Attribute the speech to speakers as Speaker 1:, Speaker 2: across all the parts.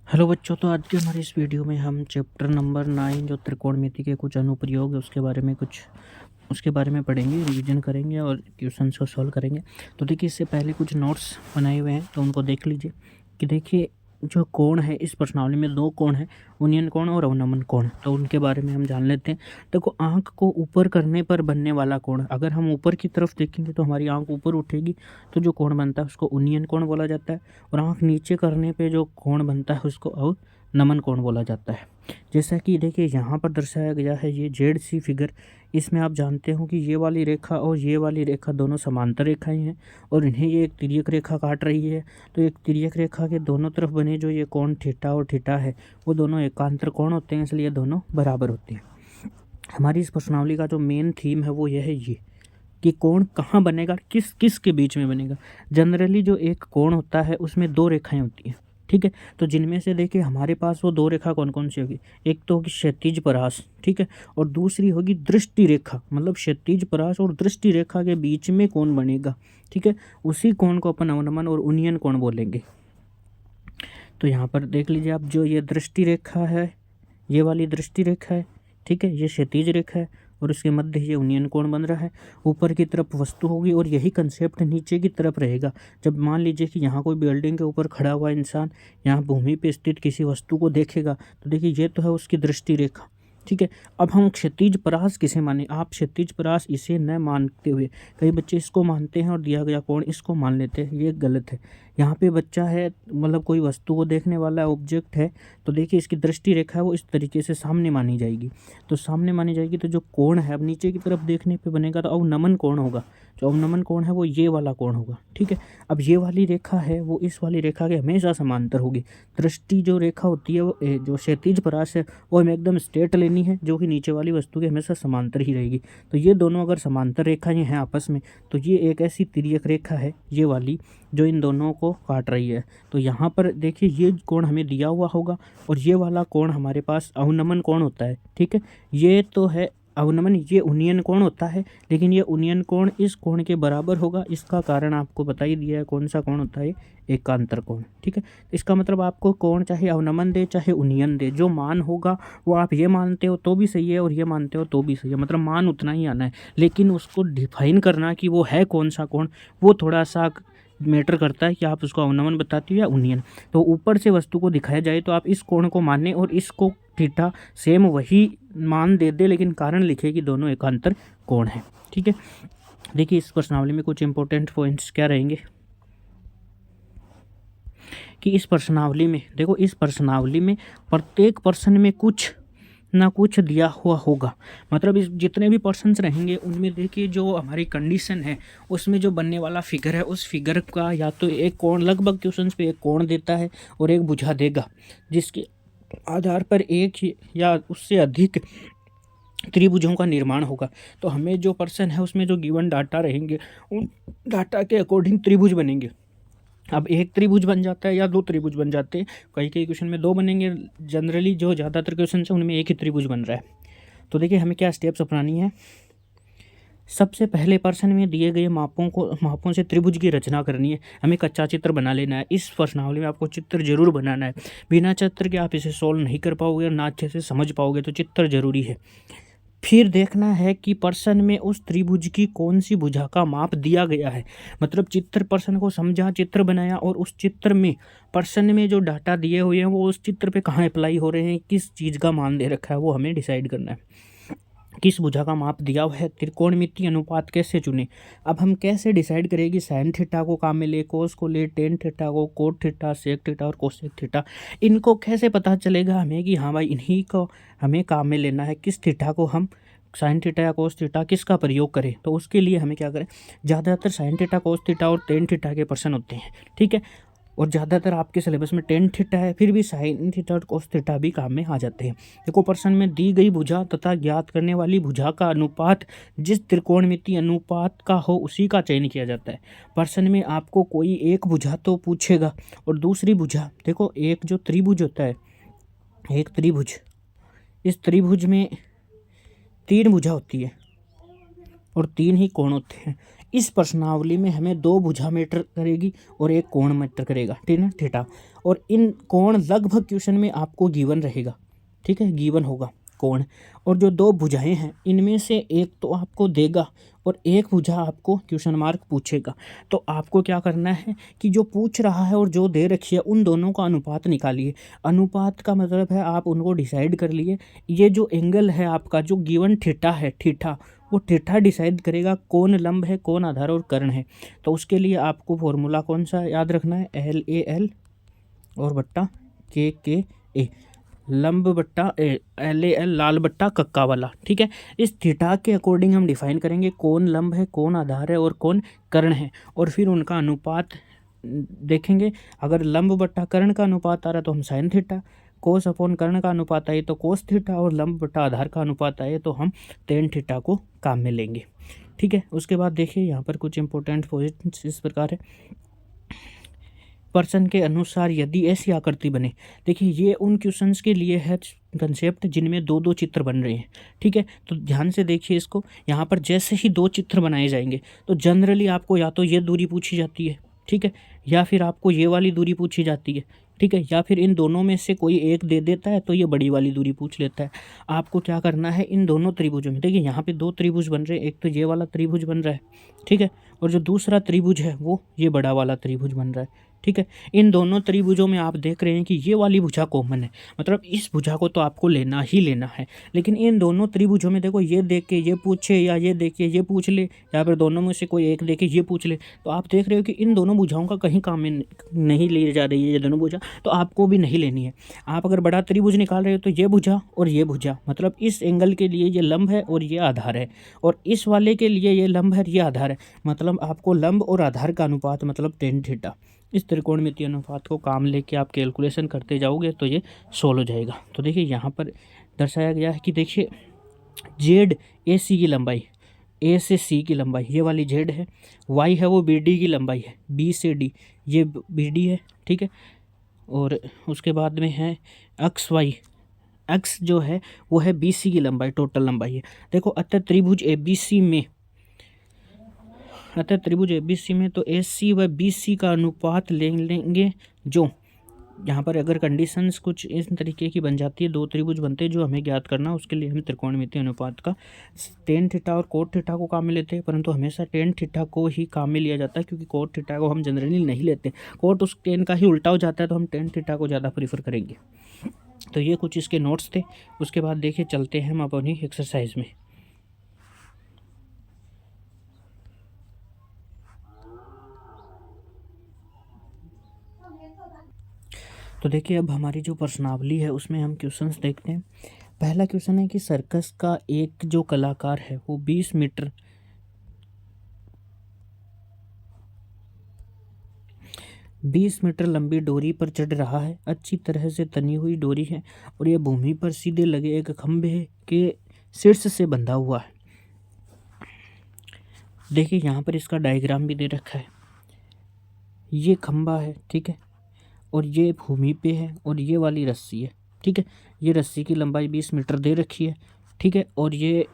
Speaker 1: Hello बच्चों, तो आज के हमारे इस वीडियो में हम चैप्टर नंबर 9 जो त्रिकोणमिति के कुछ अनुप्रयोग है उसके बारे में पढ़ेंगे, रिवीजन करेंगे और क्वेश्चंस को सॉल्व करेंगे। तो देखिए, इससे पहले कुछ नोट्स बनाए हुए हैं तो उनको देख लीजिए कि देखिए जो कोण है, इस प्रश्नावली में दो कोण है, उन्नयन कोण और अवनमन कोण। तो उनके बारे में हम जान लेते हैं। देखो, आँख को ऊपर करने पर बनने वाला कोण, अगर हम ऊपर की तरफ देखेंगे तो हमारी आँख ऊपर उठेगी, तो जो कोण बनता है उसको उन्नयन कोण बोला जाता है। और आँख नीचे करने पे जो कोण बनता है उसको अवनमन कोण बोला जाता है। जैसा कि देखिए यहाँ पर दर्शाया गया है, ये जेड सी फिगर। इसमें आप जानते हो कि ये वाली रेखा और ये वाली रेखा दोनों समांतर रेखाएं हैं और इन्हें ये एक तिर्यक रेखा काट रही है। तो एक तिर्यक रेखा के दोनों तरफ बने जो ये कोण थीटा और थीटा है, वो दोनों एकांतर कोण होते हैं, इसलिए दोनों बराबर होते हैं। हमारी इस प्रश्नावली का जो मेन थीम है वो यह है ये कि कोण कहाँ बनेगा, किस किस के बीच में बनेगा। जनरली जो एक कोण होता है उसमें दो रेखाएं होती हैं, ठीक है। तो जिनमें से देखिए हमारे पास वो दो रेखा कौन कौन सी होगी। एक तो होगी क्षैतिज परास, ठीक है, और दूसरी होगी दृष्टि रेखा। मतलब क्षैतिज परास और दृष्टि रेखा के बीच में कोण बनेगा, ठीक है। उसी कोण को अपन अवनमन और उन्नयन कोण बोलेंगे। तो यहाँ पर देख लीजिए आप, जो ये दृष्टि रेखा है, ये वाली दृष्टि रेखा है, ठीक है, ये क्षैतिज रेखा है और उसके मध्य ये उन्नयन कोण बन रहा है। ऊपर की तरफ वस्तु होगी और यही कंसेप्ट नीचे की तरफ रहेगा। जब मान लीजिए कि यहाँ कोई बिल्डिंग के ऊपर खड़ा हुआ इंसान यहाँ भूमि पे स्थित किसी वस्तु को देखेगा, तो देखिए ये तो है उसकी दृष्टि रेखा, ठीक है। अब हम क्षैतिज परास किसे माने, आप क्षैतिज परास इसे न मानते हुए, कई बच्चे इसको मानते हैं और दिया गया कोण इसको मान लेते हैं, ये गलत है। यहाँ पे बच्चा है, मतलब कोई वस्तु को देखने वाला ऑब्जेक्ट है, तो देखिए इसकी दृष्टि रेखा है वो इस तरीके से सामने मानी जाएगी। तो सामने मानी जाएगी तो जो कोण है अब नीचे की तरफ देखने पे बनेगा तो अवनमन कोण होगा। जो अवनमन कोण है वो ये वाला कोण होगा, ठीक है। अब ये वाली रेखा है वो इस वाली रेखा के हमेशा समांतर होगी। दृष्टि जो रेखा होती है वो जो क्षैतिज परास है वो हमें एकदम स्ट्रेट लेनी है, जो कि नीचे वाली वस्तु के हमेशा समांतर ही रहेगी। तो ये दोनों अगर समांतर रेखाएं हैं आपस में, तो ये एक ऐसी तिर्यक रेखा है ये वाली जो इन दोनों को काट रही है। तो यहाँ पर देखिए ये कोण हमें दिया हुआ होगा और ये वाला कोण हमारे पास अवनमन कोण होता है, ठीक है। ये तो है अवनमन, ये उन्नयन कोण होता है, लेकिन ये उन्नयन कोण इस कोण के बराबर होगा। इसका कारण आपको बता ही दिया है, कौन सा कोण होता है, एकांतर कोण, ठीक है। इसका मतलब आपको कोण चाहे अवनमन दे चाहे उन्नयन दे, जो मान होगा वो आप ये मानते हो तो भी सही है और ये मानते हो तो भी सही है, मतलब मान उतना ही आना है। लेकिन उसको डिफाइन करना कि वो है कौन सा कोण, वो थोड़ा सा मैटर करता है कि आप उसको अवनमन बताते हो या उन्नयन। तो ऊपर से वस्तु को दिखाया जाए तो आप इस कोण को माने और इसको थीटा सेम वही मान दे दे, लेकिन कारण लिखे कि दोनों एकांतर कोण है, ठीक है। देखिए इस प्रश्नावली में कुछ इंपॉर्टेंट पॉइंट्स क्या रहेंगे कि इस प्रश्नावली में देखो, इस प्रश्नावली में प्रत्येक प्रश्न में कुछ ना कुछ दिया हुआ होगा। मतलब इस जितने भी पर्सन्स रहेंगे उनमें देखिए जो हमारी कंडीशन है उसमें जो बनने वाला फिगर है उस फिगर का या तो एक कोण, लगभग क्वेश्चंस पे एक कोण देता है और एक भुजा देगा, जिसके आधार पर एक या उससे अधिक त्रिभुजों का निर्माण होगा। तो हमें जो पर्सन है उसमें जो गिवन डाटा रहेंगे उन डाटा के अकॉर्डिंग त्रिभुज बनेंगे। अब एक त्रिभुज बन जाता है या दो त्रिभुज बन जाते हैं, कई कई क्वेश्चन में दो बनेंगे, जनरली जो ज़्यादातर क्वेश्चन है उनमें एक ही त्रिभुज बन रहा है। तो देखिए हमें क्या स्टेप्स अपनानी है। सबसे पहले प्रश्न में दिए गए मापों से त्रिभुज की रचना करनी है। हमें कच्चा चित्र बना लेना है। इस प्रश्नावली में आपको चित्र जरूर बनाना है, बिना चित्र के आप इसे सॉल्व नहीं कर पाओगे और ना अच्छे से समझ पाओगे, तो चित्र जरूरी है। फिर देखना है कि प्रश्न में उस त्रिभुज की कौन सी भुजा का माप दिया गया है। मतलब चित्र, प्रश्न को समझा, चित्र बनाया और उस चित्र में प्रश्न में जो डाटा दिए हुए हैं वो उस चित्र पे कहाँ अप्लाई हो रहे हैं, किस चीज़ का मान दे रखा है, वो हमें डिसाइड करना है। किस भुजा का माप दिया हुआ है, त्रिकोणमिति अनुपात कैसे चुने। अब हम कैसे डिसाइड करें कि साइन थीटा को काम में ले, कोस को ले, टेन थीटा को, कोट थीटा, सेक थीटा और कोसेक थीटा, इनको कैसे पता चलेगा हमें कि हाँ भाई इन्हीं को हमें काम में लेना है। किस थीटा को हम साइन थीटा या कोस थीटा किसका प्रयोग करें, तो उसके लिए हमें क्या करें, ज़्यादातर साइन थीटा, कोस थीटा और टेन थीटा के प्रश्न होते हैं, ठीक है। और ज़्यादातर आपके सिलेबस में टेन थीटा है, फिर भी साइन थीटा और कोस थीटा भी काम में आ जाते हैं। देखो प्रश्न में दी गई भुजा तथा ज्ञात करने वाली भुजा का अनुपात जिस त्रिकोणमिति अनुपात का हो उसी का चयन किया जाता है। प्रश्न में आपको कोई एक भुजा तो पूछेगा और दूसरी भुजा, देखो एक जो त्रिभुज होता है, एक त्रिभुज, इस त्रिभुज में तीन भुजा होती है और तीन ही कोण होते हैं। इस प्रश्नावली में हमें 2 भुजा मैटर करेगी और 1 कोण मैटर करेगा, ठीक है, थीटा। और इन कोण लगभग क्वेश्चन में आपको गिवन रहेगा, ठीक है, गिवन होगा कोण। और जो 2 भुजाएं हैं इनमें से एक तो आपको देगा और एक भुजा आपको क्वेश्चन मार्क पूछेगा। तो आपको क्या करना है कि जो पूछ रहा है और जो दे रखी है उन दोनों का अनुपात निकालिए। अनुपात का मतलब है आप उनको डिसाइड कर लिए। ये जो एंगल है आपका जो गिवन थीटा है, थीटा, वो थीटा डिसाइड करेगा कौन लंब है, कौन आधार और कर्ण है। तो उसके लिए आपको फॉर्मूला कौन सा याद रखना है, LAL और बट्टा KKA, लंब बट्टा LAL, लाल बट्टा कक्का वाला, ठीक है। इस थीटा के अकॉर्डिंग हम डिफाइन करेंगे कौन लंब है, कौन आधार है और कौन कर्ण है, और फिर उनका अनुपात देखेंगे। अगर लंब बट्टा कर्ण का अनुपात आ रहा है तो हम साइन थीटा, कोस अपॉन कर्ण का अनुपात आए तो कोस थीटा, और लंब बट्टा आधार का अनुपात आए तो हम टेन थीटा को काम में लेंगे, ठीक है। उसके बाद देखिए यहाँ पर कुछ इंपॉर्टेंट पॉइंट्स इस प्रकार है। प्रश्न के अनुसार यदि ऐसी आकृति बने, देखिए ये उन क्वेश्चंस के लिए है कंसेप्ट जिनमें 2-2 चित्र बन रहे हैं, ठीक है। तो ध्यान से देखिए इसको, यहाँ पर जैसे ही 2 चित्र बनाए जाएंगे तो जनरली आपको या तो ये दूरी पूछी जाती है, ठीक है, या फिर आपको ये वाली दूरी पूछी जाती है, ठीक है, या फिर इन दोनों में से कोई एक दे देता है तो ये बड़ी वाली दूरी पूछ लेता है। आपको क्या करना है, इन दोनों त्रिभुजों में, देखिए यहाँ पे 2 त्रिभुज बन रहे हैं, एक तो ये वाला त्रिभुज बन रहा है, ठीक है, और जो दूसरा त्रिभुज है वो ये बड़ा वाला त्रिभुज बन रहा है, ठीक है। इन दोनों त्रिभुजों में आप देख रहे हैं कि ये वाली भुजा कॉमन है, मतलब इस भुजा को तो आपको लेना ही लेना है। लेकिन इन दोनों त्रिभुजों में देखो, ये देख के ये पूछे या ये देख के ये पूछ ले, या फिर दोनों में से कोई एक देख के ये पूछ ले, तो आप देख रहे हो कि इन दोनों भुजाओं का कहीं काम में नहीं ली जा रही है ये दोनों भुजा, तो आपको भी नहीं लेनी है। आप अगर बड़ा त्रिभुज निकाल रहे हो तो ये भुजा और ये भुजा, मतलब इस एंगल के लिए ये लंब है और ये आधार है, और इस वाले के लिए ये लंब है, ये आधार है, मतलब आपको लंब और आधार का अनुपात मतलब टेन थीटा, इस त्रिकोणमितीय अनुपात को काम लेके आप कैलकुलेशन करते जाओगे तो ये सोल्व हो जाएगा। तो देखिए यहाँ पर दर्शाया गया है कि देखिए जेड ए सी की लंबाई, ए से सी की लंबाई ये वाली जेड है, वाई है वो बी डी की लंबाई है, बी से डी ये बी डी है, ठीक है। और उसके बाद में है एक्स वाई, एक्स जो है वो है बी सी की लंबाई, टोटल लंबाई है। देखो अतः त्रिभुज ए बी सी में, अतः त्रिभुज ABC में तो AC व BC का अनुपात ले लेंगे। जो यहाँ पर अगर कंडीशंस कुछ इस तरीके की बन जाती है, 2 त्रिभुज बनते हैं जो हमें ज्ञात करना, उसके लिए हम त्रिकोणमितीय अनुपात का टेन थीटा और कोट थीटा को काम में लेते हैं, परंतु हमेशा टेन थीटा को ही काम में लिया जाता है, क्योंकि कोट थीटा को हम जनरली नहीं लेते, कोट उस टेन का ही उल्टा हो जाता है, तो हम टेन थीटा को ज़्यादा प्रीफर करेंगे। तो ये कुछ इसके नोट्स थे। उसके बाद देखिए चलते हैं हम अपनी एक्सरसाइज में। तो देखिए अब हमारी जो प्रश्नावली है उसमें हम क्वेश्चंस देखते हैं। पहला क्वेश्चन है कि सर्कस का एक जो कलाकार है वो 20 मीटर लंबी डोरी पर चढ़ रहा है। अच्छी तरह से तनी हुई डोरी है और यह भूमि पर सीधे लगे एक खंभे के शीर्ष से बंधा हुआ है। देखिए यहाँ पर इसका डायग्राम भी दे रखा है। ये खंभा है, ठीक है, और ये भूमि पे है और ये वाली रस्सी है, ठीक है। ये रस्सी की लंबाई 20 मीटर दे रखी है, ठीक है। और ये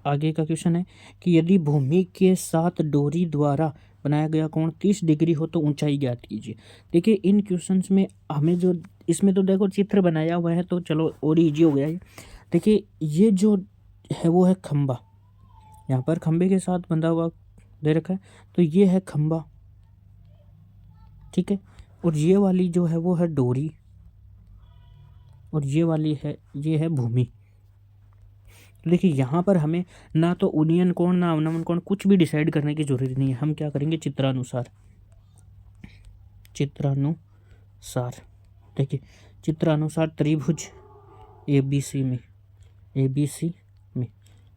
Speaker 1: आगे का क्वेश्चन है कि यदि भूमि के साथ डोरी द्वारा बनाया गया कोण 30 डिग्री हो तो ऊंचाई ज्ञात कीजिए। देखिए इन क्वेश्चंस में हमें जो इसमें तो देखो चित्र बनाया हुआ है तो चलो और ईजी हो गया ये। देखिए ये जो है वो है खंभा, यहाँ पर खंभे के साथ बंधा हुआ दे रखा है, तो ये है खंभा, ठीक है। और ये वाली जो है वो है डोरी और ये वाली है, ये है भूमि। तो देखिए यहाँ पर हमें ना तो उन्नयन कोण ना अवनमन कोण कुछ भी डिसाइड करने की जरूरत नहीं है। हम क्या करेंगे, चित्रानुसार देखिए चित्रानुसार त्रिभुज ABC में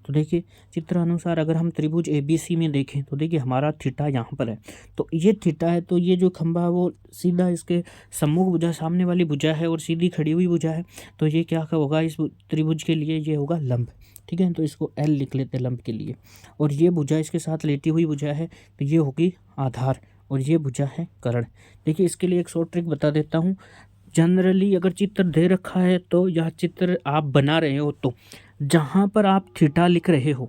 Speaker 1: तो देखिए चित्रानुसार अगर हम त्रिभुज ABC में देखें तो देखिए हमारा थीटा यहाँ पर है, तो ये थीटा है, तो ये जो खंभा है वो सीधा इसके सम्मुख भुजा सामने वाली भुजा है और सीधी खड़ी हुई भुजा है, तो ये क्या होगा इस त्रिभुज के लिए, ये होगा लंब, ठीक है। तो इसको L लिख लेते हैं लंब के लिए। और ये भुजा इसके साथ लेटी हुई भुजा है तो ये होगी आधार और ये भुजा है कर्ण। देखिए इसके लिए एक शॉर्ट ट्रिक बता देता हूँ। जनरली अगर चित्र दे रखा है तो यह चित्र आप बना रहे हो तो जहाँ पर आप थीटा लिख रहे हो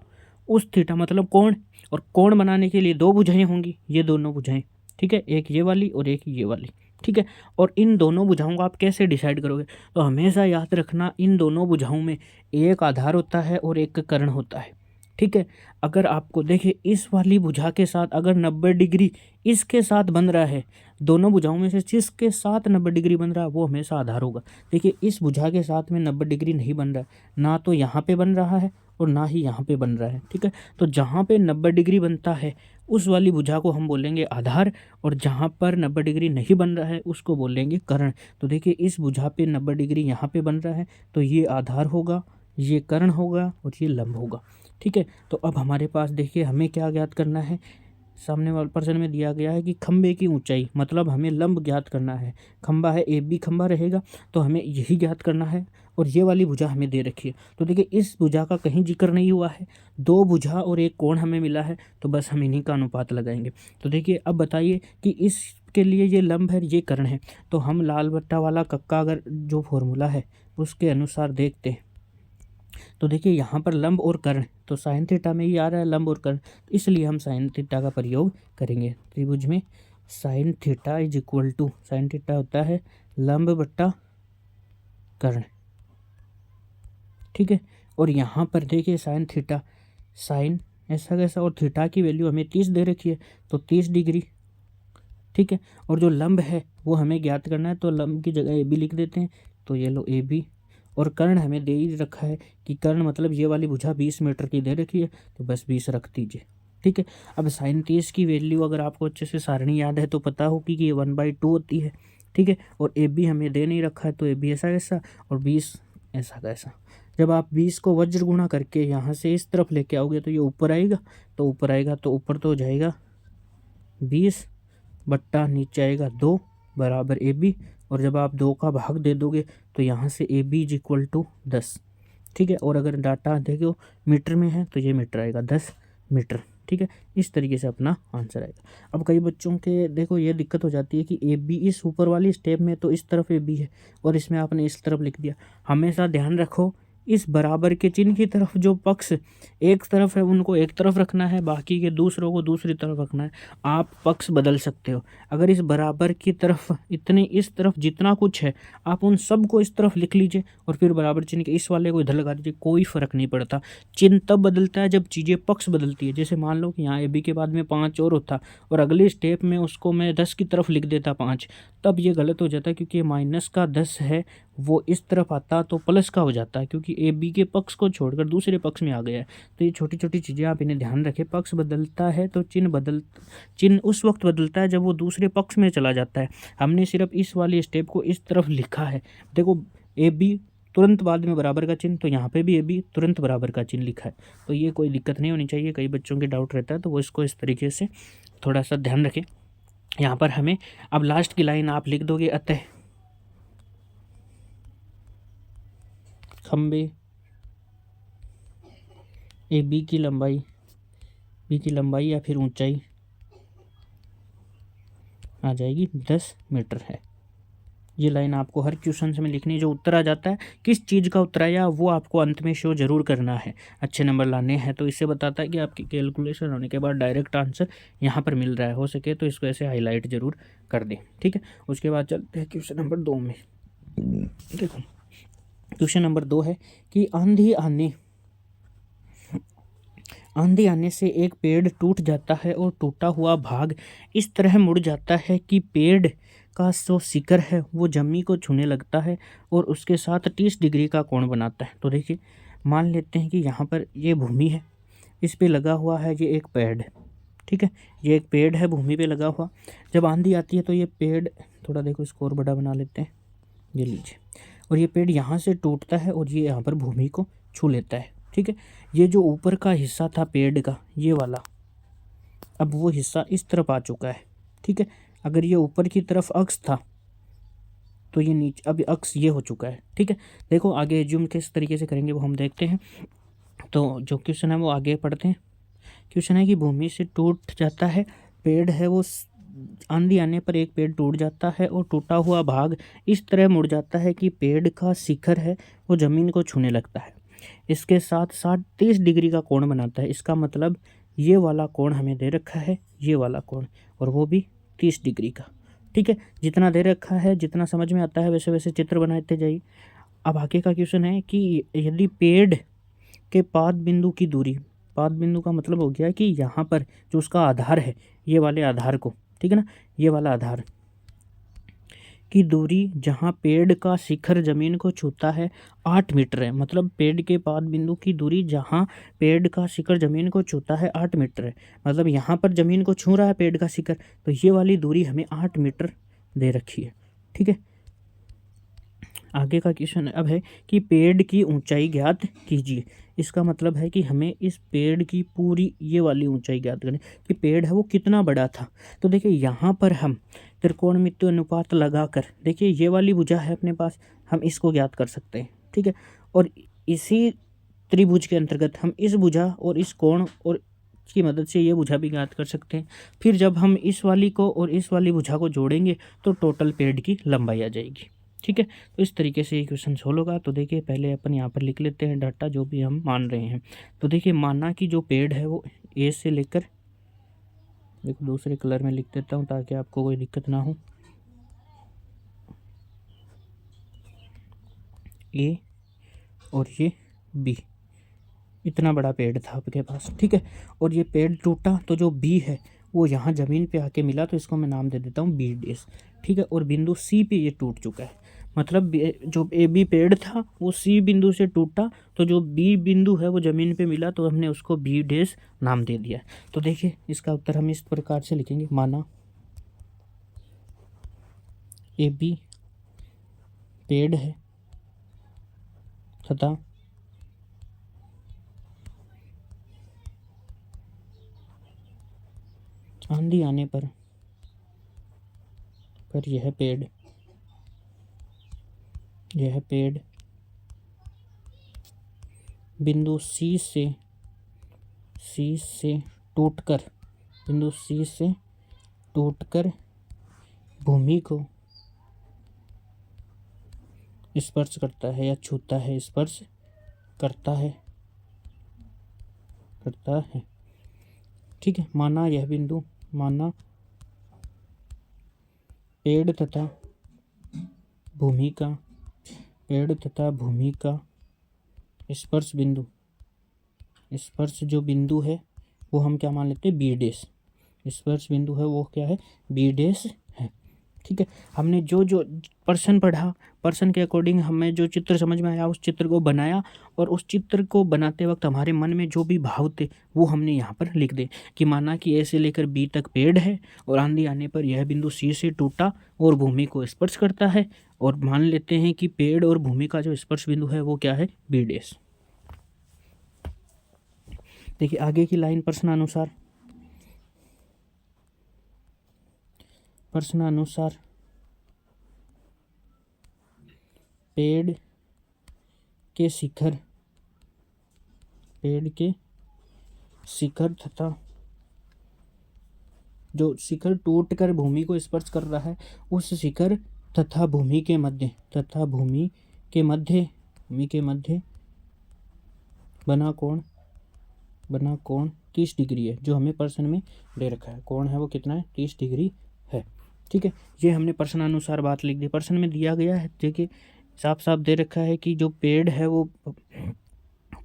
Speaker 1: उस थीटा मतलब कोण और कोण बनाने के लिए दो भुजाएं होंगी, ये दोनों भुजाएं, ठीक है, एक ये वाली और एक ये वाली, ठीक है। और इन दोनों भुजाओं को आप कैसे डिसाइड करोगे, तो हमेशा याद रखना इन दोनों भुजाओं में एक आधार होता है और एक कर्ण होता है, ठीक है। अगर आपको देखिए इस वाली भुजा के साथ अगर 90 डिग्री इसके साथ बन रहा है, दोनों भुजाओं में से जिसके साथ 90 डिग्री बन रहा है वो हमेशा आधार होगा। देखिए इस भुजा के साथ में 90 डिग्री नहीं बन रहा है, ना तो यहाँ पे बन रहा है और ना ही यहाँ पे बन रहा है, ठीक है। तो जहाँ पे 90 डिग्री बनता है उस वाली भुजा को हम बोलेंगे आधार, और जहाँ पर 90 डिग्री नहीं बन रहा है उसको बोलेंगे कर्ण। तो देखिए इस भुजा पे 90 डिग्री यहाँ पे बन रहा है तो ये आधार होगा, ये कर्ण होगा और ये लंब होगा, ठीक है। तो अब हमारे पास देखिए हमें क्या ज्ञात करना है, सामने वाले प्रश्न में दिया गया है कि खंबे की ऊंचाई, मतलब हमें लंब ज्ञात करना है। खंबा है, ए बी खंबा रहेगा तो हमें यही ज्ञात करना है, और ये वाली भुजा हमें दे रखी है। तो देखिए इस भुजा का कहीं जिक्र नहीं हुआ है, दो भुजा और एक कोण हमें मिला है, तो बस हम इन्हीं का अनुपात लगाएंगे। तो देखिए अब बताइए कि इसके लिए ये लंब है, ये कर्ण है, तो हम लाल बट्टा वाला कक्का अगर जो फॉर्मूला है उसके अनुसार देखते हैं तो देखिए यहाँ पर लंब और कर्ण, तो साइन थीटा में ही आ रहा है लंब और कर्ण, तो इसलिए हम साइन थीटा का प्रयोग करेंगे। त्रिभुज में sine theta is equal to, sine theta होता है लंब बट्टा कर्ण, ठीक है। और यहाँ पर देखिए साइन थीटा, साइन ऐसा कैसा, और थीटा की वैल्यू हमें 30 दे रखी है तो 30 डिग्री, ठीक है। और जो लंब है वो हमें ज्ञात करना है, तो लंब की जगह ए बी लिख देते हैं, तो ये लो ए बी। और कर्ण हमें दे ही रखा है कि कर्ण मतलब ये वाली भुजा 20 मीटर की दे रखी है, तो बस 20 रख दीजिए, ठीक है। अब साइन 30 की वैल्यू अगर आपको अच्छे से सारणी याद है तो पता होगी कि ये 1/2 होती है, ठीक है। और ए बी हमें दे नहीं रखा है तो ए बी ऐसा कैसा और 20 ऐसा कैसा। जब आप 20 को वज्र गुणा करके यहाँ से इस तरफ लेके आओगे तो ये ऊपर आएगा, तो ऊपर आएगा तो ऊपर तो हो जाएगा 20 बट्टा नीचे आएगा 2 बराबर ए बी, और जब आप 2 का भाग दे दोगे तो यहाँ से A B is equal to 10, ठीक है। और अगर डाटा देखो मीटर में है तो ये मीटर आएगा 10 मीटर, ठीक है। इस तरीके से अपना आंसर आएगा। अब कई बच्चों के देखो ये दिक्कत हो जाती है कि ए बी इस ऊपर वाली स्टेप में तो इस तरफ ए बी है और इसमें आपने इस तरफ लिख दिया। हमेशा ध्यान रखो इस बराबर के चिन्ह की तरफ जो पक्ष एक तरफ है उनको एक तरफ रखना है, बाकी के दूसरों को दूसरी तरफ रखना है। आप पक्ष बदल सकते हो, अगर इस बराबर की तरफ इतने इस तरफ जितना कुछ है आप उन सब को इस तरफ लिख लीजिए और फिर बराबर चिन्ह के इस वाले को इधर लगा दीजिए, कोई फ़र्क नहीं पड़ता। चिन्ह तब बदलता है जब चीज़ें पक्ष बदलती है। जैसे मान लो कि यहाँ ए बी के बाद में 5 और होता और अगले स्टेप में उसको मैं 10 की तरफ लिख देता 5, तब ये गलत हो जाता है क्योंकि माइनस का 10 है वो इस तरफ आता तो प्लस का हो जाता है, क्योंकि ए बी के पक्ष को छोड़कर दूसरे पक्ष में आ गया है। तो ये छोटी छोटी चीज़ें आप इन्हें ध्यान रखें। पक्ष बदलता है तो चिन्ह उस वक्त बदलता है जब वो दूसरे पक्ष में चला जाता है। हमने सिर्फ इस वाली स्टेप को इस तरफ लिखा है। देखो ए बी तुरंत बाद में बराबर का चिन्ह, तो यहाँ पे भी ए बी तुरंत बराबर का चिन्ह लिखा है, तो ये कोई दिक्कत नहीं होनी चाहिए। कई बच्चों के डाउट रहता है तो वो इसको इस तरीके से थोड़ा सा ध्यान रखें। यहाँ पर हमें अब लास्ट की लाइन आप लिख दोगे, अतः खंबे ए बी की लंबाई या फिर ऊंचाई आ जाएगी 10 मीटर है। ये लाइन आपको हर क्वेश्चन में लिखनी है। जो उत्तर आ जाता है किस चीज़ का उत्तर आया वो आपको अंत में शो जरूर करना है। अच्छे नंबर लाने हैं तो इससे बताता है कि आपकी कैलकुलेशन होने के बाद डायरेक्ट आंसर यहाँ पर मिल रहा है। हो सके तो इसको ऐसे हाईलाइट जरूर कर दें, ठीक है। उसके बाद चलते हैं क्वेश्चन नंबर 2 में। देखो क्वेश्चन नंबर 2 है कि आंधी आने से एक पेड़ टूट जाता है और टूटा हुआ भाग इस तरह मुड़ जाता है कि पेड़ का जो शिखर है वो जमीन को छूने लगता है और उसके साथ 30 डिग्री का कोण बनाता है। तो देखिए मान लेते हैं कि यहाँ पर ये भूमि है, इस पे लगा हुआ है ये एक पेड़, ठीक है। ये एक पेड़ है भूमि पे लगा हुआ। जब आंधी आती है तो ये पेड़, थोड़ा देखो इसको और बड़ा बना लेते हैं, ये लीजिए, और ये पेड़ यहाँ से टूटता है और ये यहाँ पर भूमि को छू लेता है, ठीक है। ये जो ऊपर का हिस्सा था पेड़ का ये वाला, अब वो हिस्सा इस तरफ आ चुका है, ठीक है। अगर ये ऊपर की तरफ अक्ष था तो ये नीचे अब अक्ष ये हो चुका है, ठीक है। देखो आगे एज्यूम किस तरीके से करेंगे वो हम देखते हैं। तो जो क्वेश्चन है वो आगे पढ़ते हैं। क्वेश्चन है कि भूमि से टूट जाता है पेड़ है वो, आंधी आने पर एक पेड़ टूट जाता है और टूटा हुआ भाग इस तरह मुड़ जाता है कि पेड़ का शिखर है वो ज़मीन को छूने लगता है। इसके साथ साथ 30 डिग्री का कोण बनाता है। इसका मतलब ये वाला कोण हमें दे रखा है, ये वाला कोण, और वो भी 30 डिग्री का। ठीक है, जितना दे रखा है, जितना समझ में आता है वैसे वैसे चित्र बनाते जाइए। अब आगे का क्वेश्चन है कि यदि पेड़ के पाद बिंदु की दूरी, पाद बिंदु का मतलब हो गया कि यहाँ पर जो उसका आधार है, ये वाले आधार को, ठीक है ना, ये वाला आधार की दूरी जहाँ पेड़ का शिखर जमीन को छूता है 8 मीटर है। मतलब पेड़ के पाद बिंदु की दूरी जहाँ पेड़ का शिखर जमीन को छूता है 8 मीटर है। मतलब यहाँ पर जमीन को छू रहा है पेड़ का शिखर, तो ये वाली दूरी हमें 8 मीटर दे रखी है। ठीक है, आगे का क्वेश्चन अब है कि पेड़ की ऊंचाई ज्ञात कीजिए। इसका मतलब है कि हमें इस पेड़ की पूरी ये वाली ऊंचाई ज्ञात करनी कि पेड़ है वो कितना बड़ा था। तो देखिए यहाँ पर हम त्रिकोणमितीय अनुपात लगाकर, देखिए ये वाली भुजा है अपने पास, हम इसको ज्ञात कर सकते हैं। ठीक है, और इसी त्रिभुज के अंतर्गत हम इस भुजा और इस कोण और की मदद से ये भुजा भी ज्ञात कर सकते हैं। फिर जब हम इस वाली को और इस वाली भुजा को जोड़ेंगे तो टोटल पेड़ की लंबाई आ जाएगी। ठीक है, तो इस तरीके से ये क्वेश्चन सोल्व होगा। तो देखिए पहले अपन यहाँ पर लिख लेते हैं डाटा जो भी हम मान रहे हैं। तो देखिए माना कि जो पेड़ है वो ए से लेकर, देखो दूसरे कलर में लिख देता हूँ ताकि आपको कोई दिक्कत ना हो, ए और ये बी, इतना बड़ा पेड़ था आपके पास। ठीक है, और ये पेड़ टूटा तो जो बी है वो यहाँ ज़मीन पे आके मिला, तो इसको मैं नाम दे देता हूँ बी डेस। ठीक है, और बिंदु सी पे ये टूट चुका है। मतलब जो ए बी पेड़ था वो सी बिंदु से टूटा, तो जो बी बिंदु है वो ज़मीन पे मिला, तो हमने उसको बी डेस नाम दे दिया। तो देखिए इसका उत्तर हम इस प्रकार से लिखेंगे, माना ए बी पेड़ है तथा आंधी आने पर यह पेड़ बिंदु सी से टूटकर, बिंदु सी से टूटकर भूमि को स्पर्श करता है या छूता है, स्पर्श करता है। ठीक है, माना यह बिंदु, माना पेड़ तथा भूमि का स्पर्श बिंदु, स्पर्श जो बिंदु है वो हम क्या मान लेते हैं, बी डेश। स्पर्श बिंदु है वो क्या है, बी डेश है। ठीक है, हमने जो जो पर्सन पढ़ा, पर्सन के अकॉर्डिंग हमें जो चित्र समझ में आया उस चित्र को बनाया, और उस चित्र को बनाते वक्त हमारे मन में जो भी भाव थे वो हमने यहाँ पर लिख दे। कि माना कि ए से लेकर बी तक पेड़ है और आंधी आने पर यह बिंदु सी से टूटा और भूमि को स्पर्श करता है, और मान लेते हैं कि पेड़ और भूमि का जो स्पर्श बिंदु है वो क्या है, बी डेश। देखिए आगे की लाइन प्रश्नानुसार पेड़ के शिखर तथा जो शिखर टूटकर भूमि को स्पर्श कर रहा है, उस शिखर तथा भूमि के मध्य बना कोण 30 डिग्री है, जो हमें प्रश्न में दे रखा है। कोण है वो कितना है, 30 डिग्री है। ठीक है, ये हमने प्रश्नानुसार बात लिख दी। प्रश्न में दिया गया है, देखिए साफ साफ दे रखा है कि जो पेड़ है वो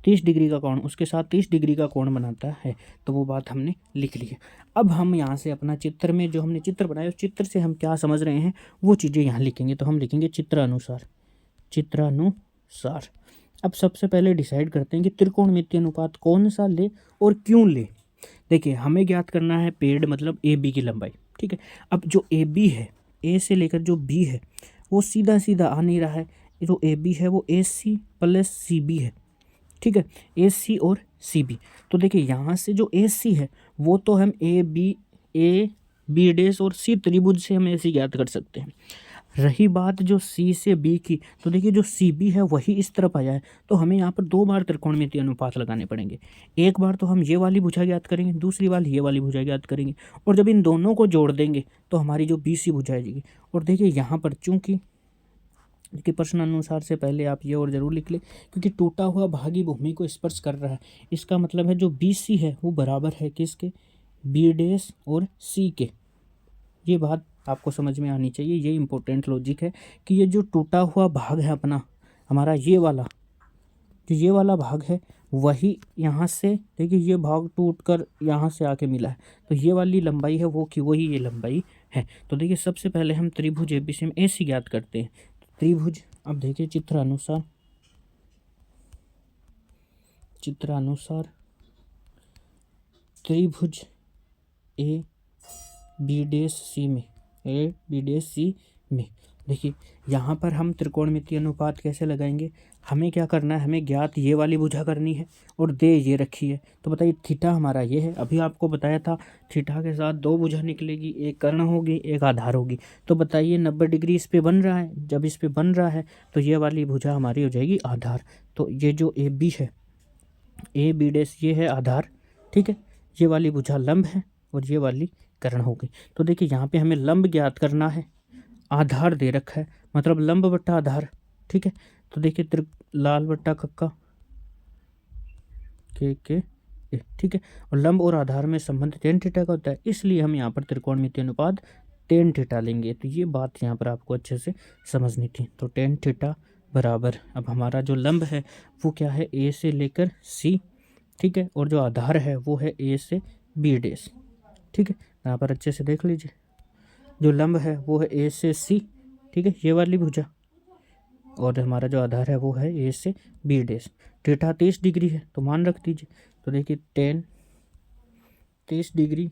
Speaker 1: 30 डिग्री का कोण, उसके साथ 30 डिग्री का कोण बनाता है, तो वो बात हमने लिख ली है। अब हम यहाँ से अपना चित्र में जो हमने चित्र बनाया उस चित्र से हम क्या समझ रहे हैं वो चीज़ें यहाँ लिखेंगे। तो हम लिखेंगे चित्रानुसार। अब सबसे पहले डिसाइड करते हैं कि त्रिकोणमितीय अनुपात कौन सा ले और क्यों ले। देखिए हमें ज्ञात करना है पेड़ मतलब ए बी की लंबाई। ठीक है, अब जो ए बी है, ए से लेकर जो बी है वो सीधा सीधा आ नहीं रहा है, जो ए बी है वो ए सी प्लस सी बी है। ठीक है, ए सी और सी बी। तो देखिए यहाँ से जो ए सी है वो तो हम ए बी डेश और सी त्रिभुज से हम ऐसे ज्ञात कर सकते हैं। रही बात जो सी से बी की, तो देखिए जो सी बी है वही इस तरफ आया है, तो हमें यहाँ पर 2 बार त्रिकोणमितीय अनुपात लगाने पड़ेंगे। एक बार तो हम ये वाली भुजा ज्ञात करेंगे, दूसरी बार ये वाली भुजा ज्ञात करेंगे, और जब इन दोनों को जोड़ देंगे तो हमारी जो बी सी भुजा आ जाएगी। और देखिए यहाँ पर चूंकि कि प्रश्नानुसार से पहले आप ये और ज़रूर लिख लें, क्योंकि टूटा हुआ भागी भूमि को स्पर्श कर रहा है, इसका मतलब है जो BC है वो बराबर है किसके, B' और C के। ये बात आपको समझ में आनी चाहिए, ये इंपॉर्टेंट लॉजिक है कि ये जो टूटा हुआ भाग है अपना, हमारा ये वाला, जो ये वाला भाग है वही यहाँ से, देखिए ये भाग टूट कर यहाँ से आके मिला है, तो ये वाली लंबाई है वो कि वही ये लंबाई है। तो देखिए सबसे पहले हम त्रिभुज ABC में AC ज्ञात करते हैं। त्रिभुज, अब देखिए चित्रानुसार त्रिभुज AB'C में देखिए यहाँ पर हम त्रिकोणमितीय अनुपात कैसे लगाएंगे, हमें क्या करना है, हमें ज्ञात ये वाली भुजा करनी है और दे ये रखी है। तो बताइए थीटा हमारा ये है, अभी आपको बताया था थीटा के साथ दो भुजा निकलेगी, एक कर्ण होगी एक आधार होगी। तो बताइए 90 डिग्री इस पे बन रहा है, जब इस पे बन रहा है तो ये वाली भुजा हमारी हो जाएगी आधार। तो ये जो AB है, AB' ये है आधार, ठीक है, ये वाली भुजा लंब है और ये वाली कर्ण होगी। तो देखिए यहाँ पे हमें लंब ज्ञात करना है, आधार दे रखा है, मतलब लंब बट्टा आधार, ठीक है। तो देखिए लाल बट्टा कक्का के ए, ठीक है, और लंब और आधार में संबंध tan थीटा का होता है, इसलिए हम यहाँ पर त्रिकोणमितीय अनुपात tan थीटा लेंगे। तो ये बात यहाँ पर आपको अच्छे से समझनी थी। तो tan थीटा बराबर, अब हमारा जो लंब है वो क्या है, A से लेकर C, ठीक है, और जो आधार है वो है A से B', ठीक है। यहाँ पर अच्छे से देख लीजिए, जो लंब है वो है A से C, ठीक है, ये वाली भुजा, और हमारा जो आधार है वो है A से B'। थीटा 30 डिग्री है तो मान रख दीजिए। तो देखिए tan 30 डिग्री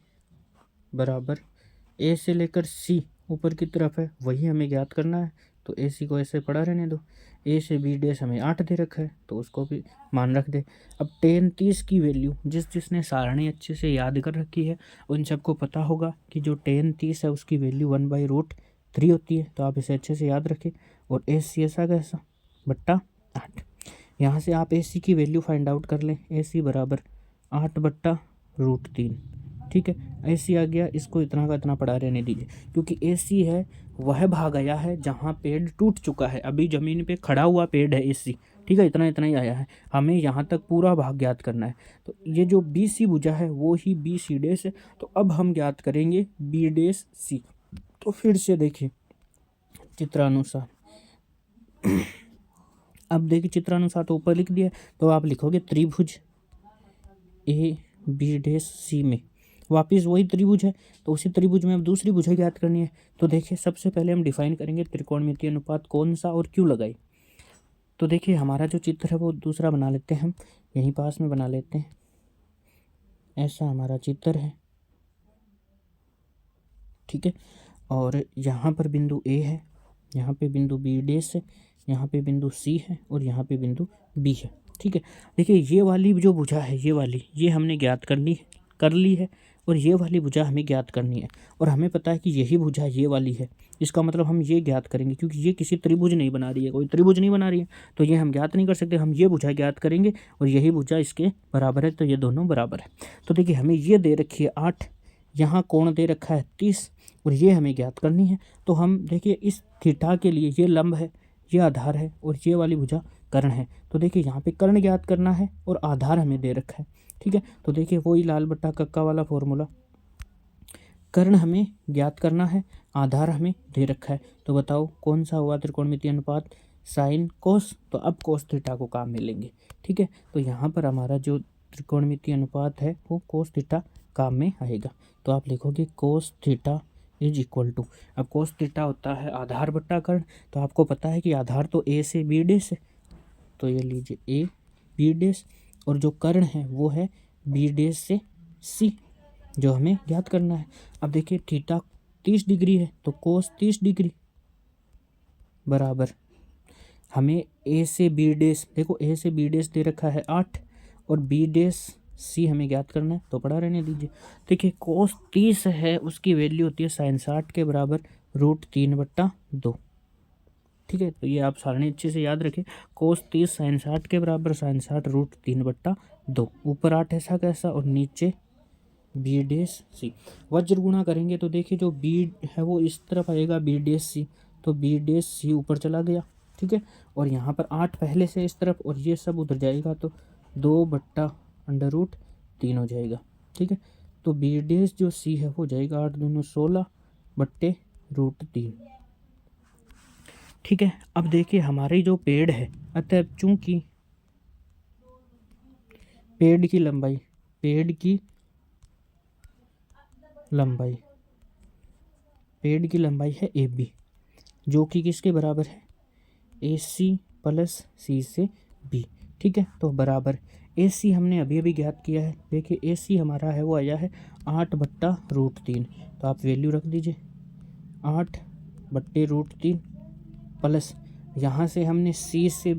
Speaker 1: बराबर A से लेकर C ऊपर की तरफ है, वही हमें ज्ञात करना है। तो AC को ऐसे पड़ा रहने दो, A से B' हमें 8 दे रखा है तो उसको भी मान रख दे। अब tan 30 की वैल्यू जिसने सारणी अच्छे से याद कर रखी है उन सबको पता होगा कि जो tan 30 है उसकी वैल्यू 1/√3 होती है, तो आप इसे अच्छे से याद रखें। और AC ऐसा कैसा बट्टा 8, यहाँ से आप AC की वैल्यू फाइंड आउट कर लें, AC बराबर 8/√3, ठीक है। AC आ गया, इसको इतना का इतना पड़ा रहने दीजिए, क्योंकि AC है वह भाग आया है जहाँ पेड़ टूट चुका है, अभी ज़मीन पे खड़ा हुआ पेड़ है AC, ठीक है, इतना इतना ही आया है, हमें यहाँ तक पूरा भाग ज्ञात करना है। तो ये जो BC भुजा है वो ही BC' है, तो अब हम ज्ञात करेंगे B'C। तो फिर से देखिए चित्रानुसार अब देखिए चित्रानुसार तो ऊपर लिख दिया, तो आप लिखोगे त्रिभुज AB'C में, वापिस वही त्रिभुज है तो उसी त्रिभुज में अब दूसरी भुजा ज्ञात करनी है। तो देखिए सबसे पहले हम डिफाइन करेंगे त्रिकोणमितीय अनुपात कौन सा और क्यों लगाए। तो देखिए हमारा जो चित्र है वो दूसरा बना लेते हैं, हम यहीं पास में बना लेते हैं, ऐसा हमारा चित्र है, ठीक है। और यहाँ पर बिंदु A है, यहाँ पे बिंदु B' है, यहाँ पे बिंदु C है और यहाँ पे बिंदु B है, ठीक है। देखिए ये वाली जो भुजा है, ये वाली, ये हमने ज्ञात कर ली है और ये वाली भुजा हमें ज्ञात करनी है, और हमें पता है कि यही भुजा ये वाली है, इसका मतलब हम ये ज्ञात करेंगे, क्योंकि ये किसी त्रिभुज नहीं बना रही है, कोई त्रिभुज नहीं बना रही है तो ये हम ज्ञात नहीं कर सकते, हम ये भुजा ज्ञात करेंगे और यही भुजा इसके बराबर है, तो ये दोनों बराबर है। तो देखिए हमें ये दे रखी है 8, यहाँ कोण दे रखा है 30 और ये हमें ज्ञात करनी है। तो हम देखिए इस थीटा के लिए ये लंब है, ये आधार है और ये वाली भुजा कर्ण है। तो देखिए यहाँ पे कर्ण ज्ञात करना है और आधार हमें दे रखा है, ठीक है। तो देखिए वही लाल बट्टा कक्का वाला फॉर्मूला, कर्ण हमें ज्ञात करना है, आधार हमें दे रखा है। तो बताओ कौन सा हुआ त्रिकोणमितीय अनुपात, साइन कोस। तो अब कोस थीटा को काम में लेंगे, ठीक है। तो यहाँ पर हमारा जो त्रिकोणमितीय अनुपात है वो कोस थीटा काम में आएगा। तो आप लिखोगे cos theta is equal to, अब कोस थीटा होता है आधार बट्टा कर्ण, तो आपको पता है कि आधार तो A से B' है, तो ये लीजिए A B' और जो कर्ण है वो है B' से C, जो हमें ज्ञात करना है। अब देखिए थीटा 30 डिग्री है तो कोस 30 डिग्री बराबर हमें A से B', देखो A से B' दे रखा है 8 और B'C हमें ज्ञात करना है, तो पड़ा रहने दीजिए। देखिए कोस 30 है उसकी वैल्यू होती है साइन 60 के बराबर √3/2, ठीक है। तो ये आप सारणी अच्छे से याद रखें, कोस 30 साइन 60 के बराबर साइन 60 √3/2, ऊपर 8 ऐसा कैसा और नीचे B'C। वज्र गुणा करेंगे तो देखिए जो B है वो इस तरफ आएगा B', तो B', C ऊपर चला गया, ठीक है। और यहाँ पर 8 पहले से इस तरफ और ये सब उधर जाएगा तो 2/√3 हो जाएगा, ठीक है। तो बी डेश जो सी है वो जाएगा 8 दूनी 16/√3, ठीक है। अब देखिए हमारी जो पेड़ है, अतः चूंकि पेड़ की लंबाई है ए बी, जो कि किसके बराबर है, ए सी प्लस सी से बी, ठीक है। तो बराबर ए सी हमने अभी अभी ज्ञात किया है। देखिए ए सी हमारा है वो आया है 8/√3, तो आप वैल्यू रख दीजिए 8/√3 प्लस यहाँ से हमने सी से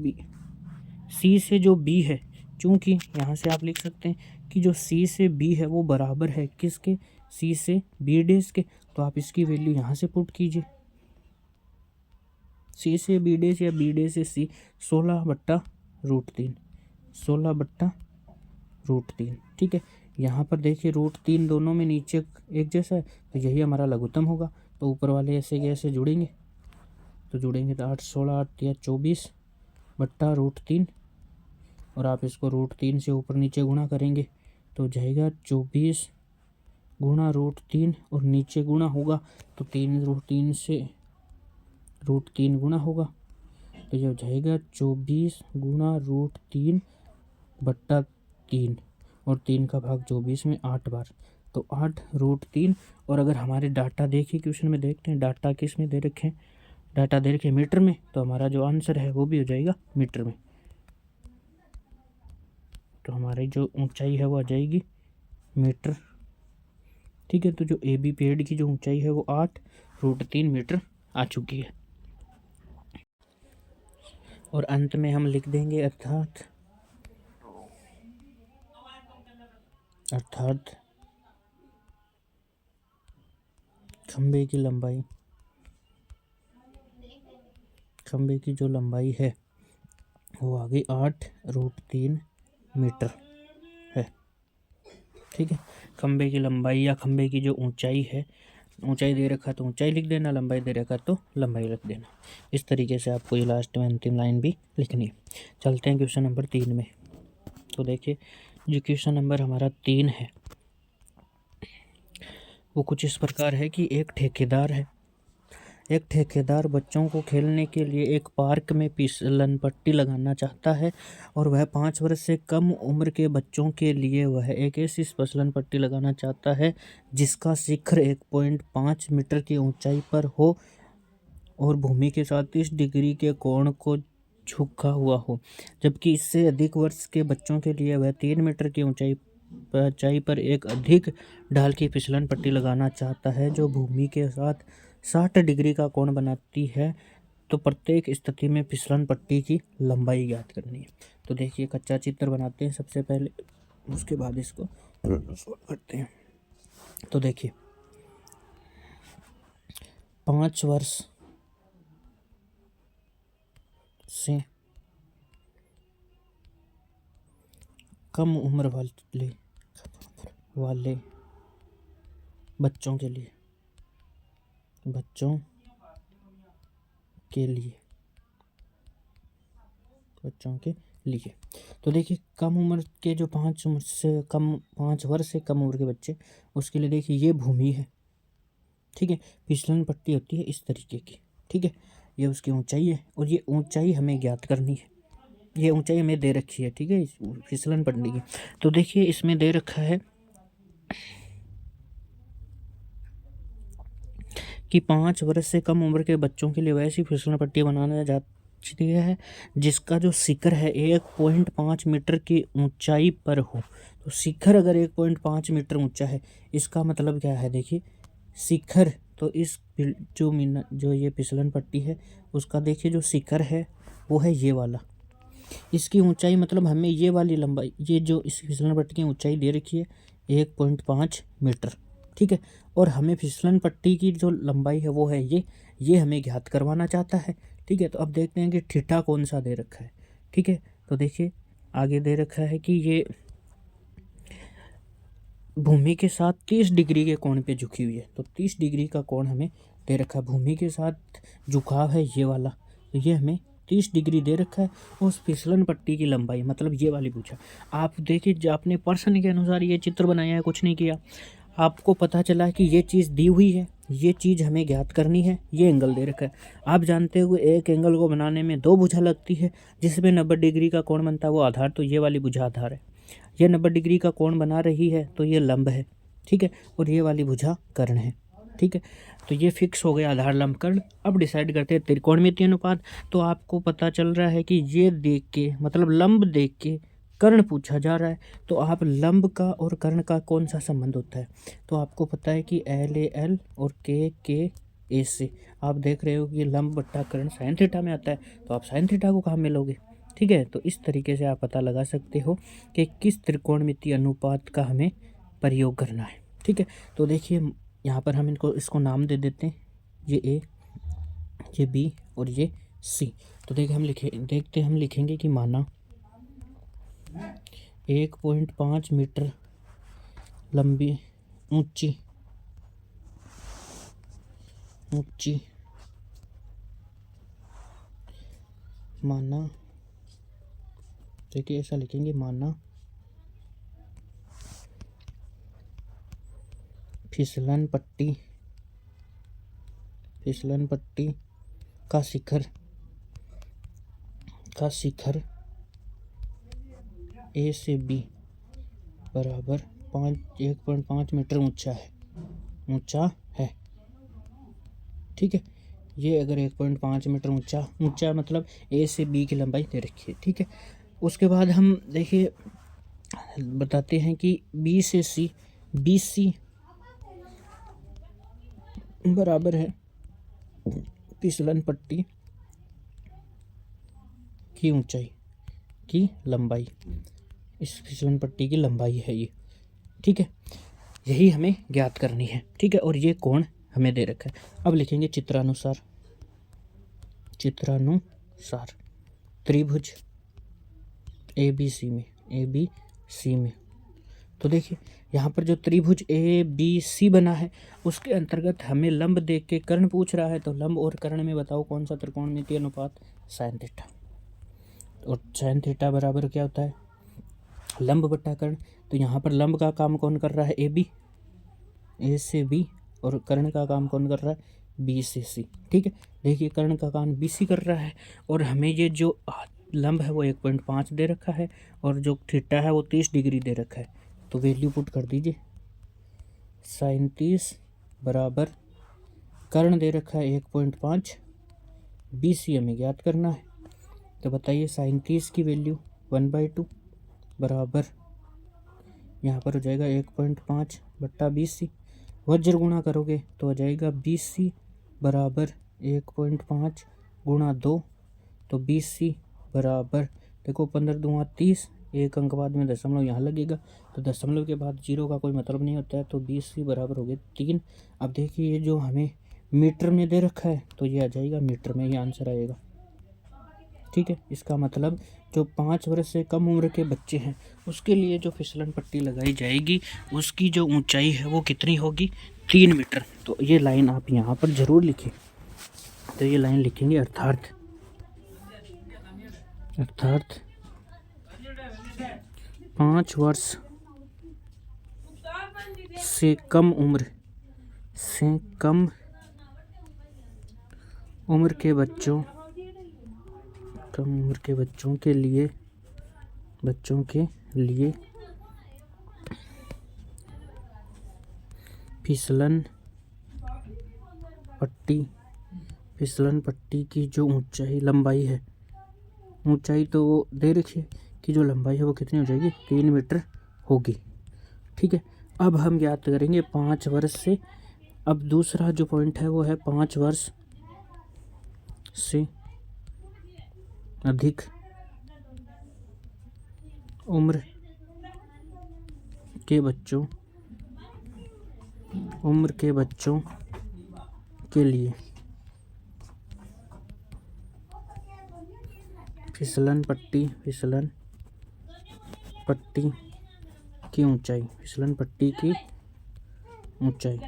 Speaker 1: जो बी है, चूँकि यहाँ से आप लिख सकते हैं कि जो सी से बी है वो बराबर है किसके, सी से बी डेश के, तो आप इसकी वैल्यू यहाँ से पुट कीजिए, सी से बी डेश या बी डेश से सी 16/√3, ठीक है। यहाँ पर देखिए √3 दोनों में नीचे एक जैसा है, तो यही हमारा लघुत्तम होगा। तो ऊपर वाले ऐसे कैसे जुड़ेंगे, तो जुड़ेंगे तो 8 16 8 या 24/√3, और आप इसको √3 से ऊपर नीचे गुणा करेंगे तो जाएगा 24 गुणा √3, और नीचे गुणा होगा तो 3 से √3 गुणा होगा, तो ये हो जाएगा 24 गुणा √3/3, और 3 का भाग 24 में 8 बार, तो 8/√3। और अगर हमारे डाटा देखिए क्वेश्चन में देखते हैं डाटा किस में दे रखे हैं, डाटा दे रखे मीटर में, तो हमारा जो आंसर है वो भी हो जाएगा मीटर में। तो हमारी जो ऊंचाई है वो आ जाएगी मीटर, ठीक है। तो जो ए बी पेड़ की जो ऊंचाई है वो 8/√3 मीटर आ चुकी है। और अंत में हम लिख देंगे अर्थात खंबे की जो लंबाई है वो आ गई 8/√3 मीटर है, ठीक है। खंबे की लंबाई या खंबे की जो ऊंचाई है, ऊंचाई दे रखा तो ऊंचाई लिख देना, लंबाई दे रखा तो लंबाई लिख देना। इस तरीके से आपको ये लास्ट में अंतिम लाइन भी लिखनी है। चलते हैं क्वेश्चन नंबर 3 में। तो देखिए जो क्वेश्चन नंबर हमारा 3 है वो कुछ इस प्रकार है कि एक ठेकेदार बच्चों को खेलने के लिए एक पार्क में फिसलन पट्टी लगाना चाहता है, और वह 5 वर्ष से कम उम्र के बच्चों के लिए वह एक ऐसी फिसलन पट्टी लगाना चाहता है जिसका शिखर 1.5 मीटर की ऊंचाई पर हो और भूमि के साथ 30 डिग्री के कोण को झुका हुआ हो, जबकि इससे अधिक वर्ष के बच्चों के लिए वह 3 मीटर की ऊंचाई पर एक अधिक ढाल की फिसलन पट्टी लगाना चाहता है जो भूमि के साथ 60 डिग्री का कोण बनाती है। तो प्रत्येक स्थिति में फिसलन पट्टी की लंबाई ज्ञात करनी है। तो देखिए कच्चा चित्र बनाते हैं सबसे पहले, उसके बाद इसको सॉल्व करते हैं। तो देखिए 5 वर्ष से कम उम्र वाले बच्चों के लिए तो देखिए कम उम्र के जो 5 वर्ष से कम उम्र के बच्चे, उसके लिए देखिए ये भूमि है, ठीक है। फिसलन पट्टी होती है इस तरीके की, ठीक है। ये उसकी ऊंचाई है और ये ऊंचाई हमें ज्ञात करनी है, ये ऊंचाई हमें दे रखी है, ठीक है, फिसलन पट्टी की। तो देखिए इसमें दे रखा है कि 5 वर्ष से कम उम्र के बच्चों के लिए वैसी फिसलन पट्टी बनाना चाहती है जिसका जो शिखर है 1.5 मीटर की ऊंचाई पर हो। तो शिखर अगर 1.5 मीटर ऊंचा है, इसका मतलब क्या है, देखिए शिखर, तो इस जो ये फिसलन पट्टी है उसका देखिए जो शिखर है वो है ये वाला, इसकी ऊंचाई मतलब हमें ये वाली लंबाई, ये जो इस फिसलन पट्टी की ऊंचाई दे रखी है 1.5 मीटर, ठीक है। और हमें फिसलन पट्टी की जो लंबाई है वो है ये हमें ज्ञात करवाना चाहता है, ठीक है। तो अब देखते हैं कि थीटा कौन सा दे रखा है, ठीक है। तो देखिए आगे दे रखा है कि ये भूमि के साथ 30 डिग्री के कोण पे झुकी हुई है, तो 30 डिग्री का कोण हमें दे रखा है, भूमि के साथ झुकाव है ये वाला, तो ये हमें 30 डिग्री दे रखा है। उस फिसलन पट्टी की लंबाई मतलब ये वाली पूछा। आप देखिए जो आपने प्रश्न के अनुसार ये चित्र बनाया है, कुछ नहीं किया, आपको पता चला कि ये चीज़ दी हुई है, ये चीज़ हमें ज्ञात करनी है, ये एंगल दे रखा है। आप जानते हुए एक एंगल को बनाने में 2 भुजा लगती है, जिसमें 90 डिग्री का कोण बनता है, वो आधार, तो ये वाली भुजा आधार है। ये 90 डिग्री का कोण बना रही है तो ये लंब है, ठीक है, और ये वाली भुजा कर्ण है, ठीक है। तो ये फिक्स हो गया आधार लंब कर्ण। अब डिसाइड करते हैं त्रिकोणमितीय अनुपात। तो आपको पता चल रहा है कि ये देख के मतलब लंब देख के कर्ण पूछा जा रहा है, तो आप लंब का और कर्ण का कौन सा संबंध होता है, तो आपको पता है कि एल ए एल और के ए से। आप देख रहे हो कि लंब बट्टा कर्ण साइन थीटा में आता है, तो आप साइन थीटा को कहाँ मिलोगे, ठीक है। तो इस तरीके से आप पता लगा सकते हो कि किस त्रिकोणमितीय अनुपात का हमें प्रयोग करना है, ठीक है। तो देखिए यहाँ पर हम इसको नाम दे देते हैं, ये ए, ये बी और ये सी। तो देखिए हम लिखेंगे कि माना 1.5 मीटर लंबी ऊंची माना, देखिए ऐसा लिखेंगे, माना फिसलन पट्टी का शिखर ए से बी बराबर 1.5 मीटर ऊंचा है, ठीक है। ये अगर 1.5 मीटर ऊंचा मतलब ए से बी की लंबाई दे रखी है, ठीक है। उसके बाद हम देखिए बताते हैं कि बी से सी, BC बराबर है फिसलन पट्टी की ऊंचाई की लंबाई, इस फिसलन पट्टी की लंबाई है ये, ठीक है। यही हमें ज्ञात करनी है, ठीक है। और ये कोण हमें दे रखा है। अब लिखेंगे चित्रानुसार त्रिभुज ABC में। तो देखिए यहाँ पर जो त्रिभुज ABC बना है उसके अंतर्गत हमें लंब देख के कर्ण पूछ रहा है, तो लंब और कर्ण में बताओ कौन सा त्रिकोणमितीय अनुपात, साइन थीटा। और साइन थीटा बराबर क्या होता है, लंब बट्टा कर्ण। तो यहाँ पर लंब का काम कौन कर रहा है, A से B, और कर्ण का काम कौन कर रहा है, B से C, ठीक है। देखिए कर्ण का काम BC कर रहा है, और हमें ये जो लंब है वो 1.5 दे रखा है, और जो थीटा है वो 30 डिग्री दे रखा है। तो वैल्यू पुट कर दीजिए, साइन 30 बराबर कर्ण दे रखा है 1.5, BC हमें ज्ञात करना है। तो बताइए साइन 30 की वैल्यू 1/2 बराबर यहाँ पर हो जाएगा 1.5 बट्टा BC, वज्र गुणा करोगे तो हो जाएगा BC बराबर 1.5 गुणा 2, तो BC बराबर देखो 15 दूना 30, एक अंक बाद में दशमलव यहाँ लगेगा, तो दशमलव के बाद 0 का कोई मतलब नहीं होता है, तो BC बराबर हो गए 3। अब देखिए ये जो हमें मीटर में दे रखा है तो ये आ जाएगा मीटर में, ये आंसर आएगा, ठीक है। इसका मतलब जो 5 वर्ष से कम उम्र के बच्चे हैं उसके लिए जो फिसलन पट्टी लगाई जाएगी उसकी जो ऊंचाई है वो कितनी होगी, 3 मीटर। तो ये लाइन आप यहाँ पर ज़रूर लिखें। तो ये लाइन लिखेंगे अर्थात 5 वर्ष से कम उम्र के बच्चों के लिए फिसलन पट्टी की जो लंबाई है, ऊंचाई तो वो दे रखी है कि जो लंबाई है वो कितनी हो जाएगी, 3 मीटर होगी, ठीक है। अब हम ज्ञात करेंगे 5 वर्ष से। अब दूसरा जो पॉइंट है वो है 5 वर्ष से अधिक उम्र के बच्चों के लिए फिसलन पट्टी की ऊंचाई,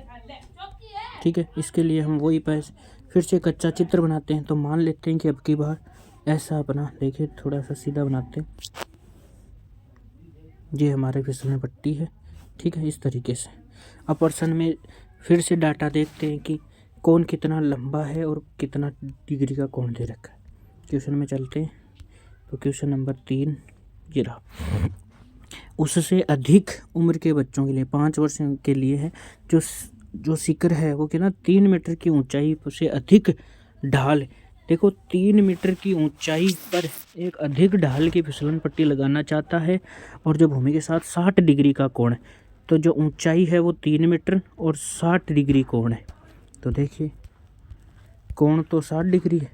Speaker 1: ठीक है। इसके लिए हम वही फिर से कच्चा चित्र बनाते हैं। तो मान लेते हैं कि अब की बार ऐसा अपना देखिए थोड़ा सा सीधा बनाते हैं, ये हमारी फिसलन पट्टी है, ठीक है, इस तरीके से। अब प्रश्न में फिर से डाटा देखते हैं कि कोण कितना लंबा है और कितना डिग्री का कोण दे रखा है। क्वेश्चन में चलते हैं, तो क्वेश्चन नंबर 3 ये रहा। उससे अधिक उम्र के बच्चों के लिए 5 वर्ष के लिए है, जो शिखर है वो कितना 3 मीटर की ऊंचाई से अधिक ढाल, देखो 3 मीटर की ऊंचाई पर एक अधिक ढाल की फिसलन पट्टी लगाना चाहता है और जो भूमि के साथ 60 डिग्री का कोण है। तो जो ऊंचाई है वो 3 मीटर और 60 डिग्री कोण है। तो देखिए कोण तो 60 डिग्री है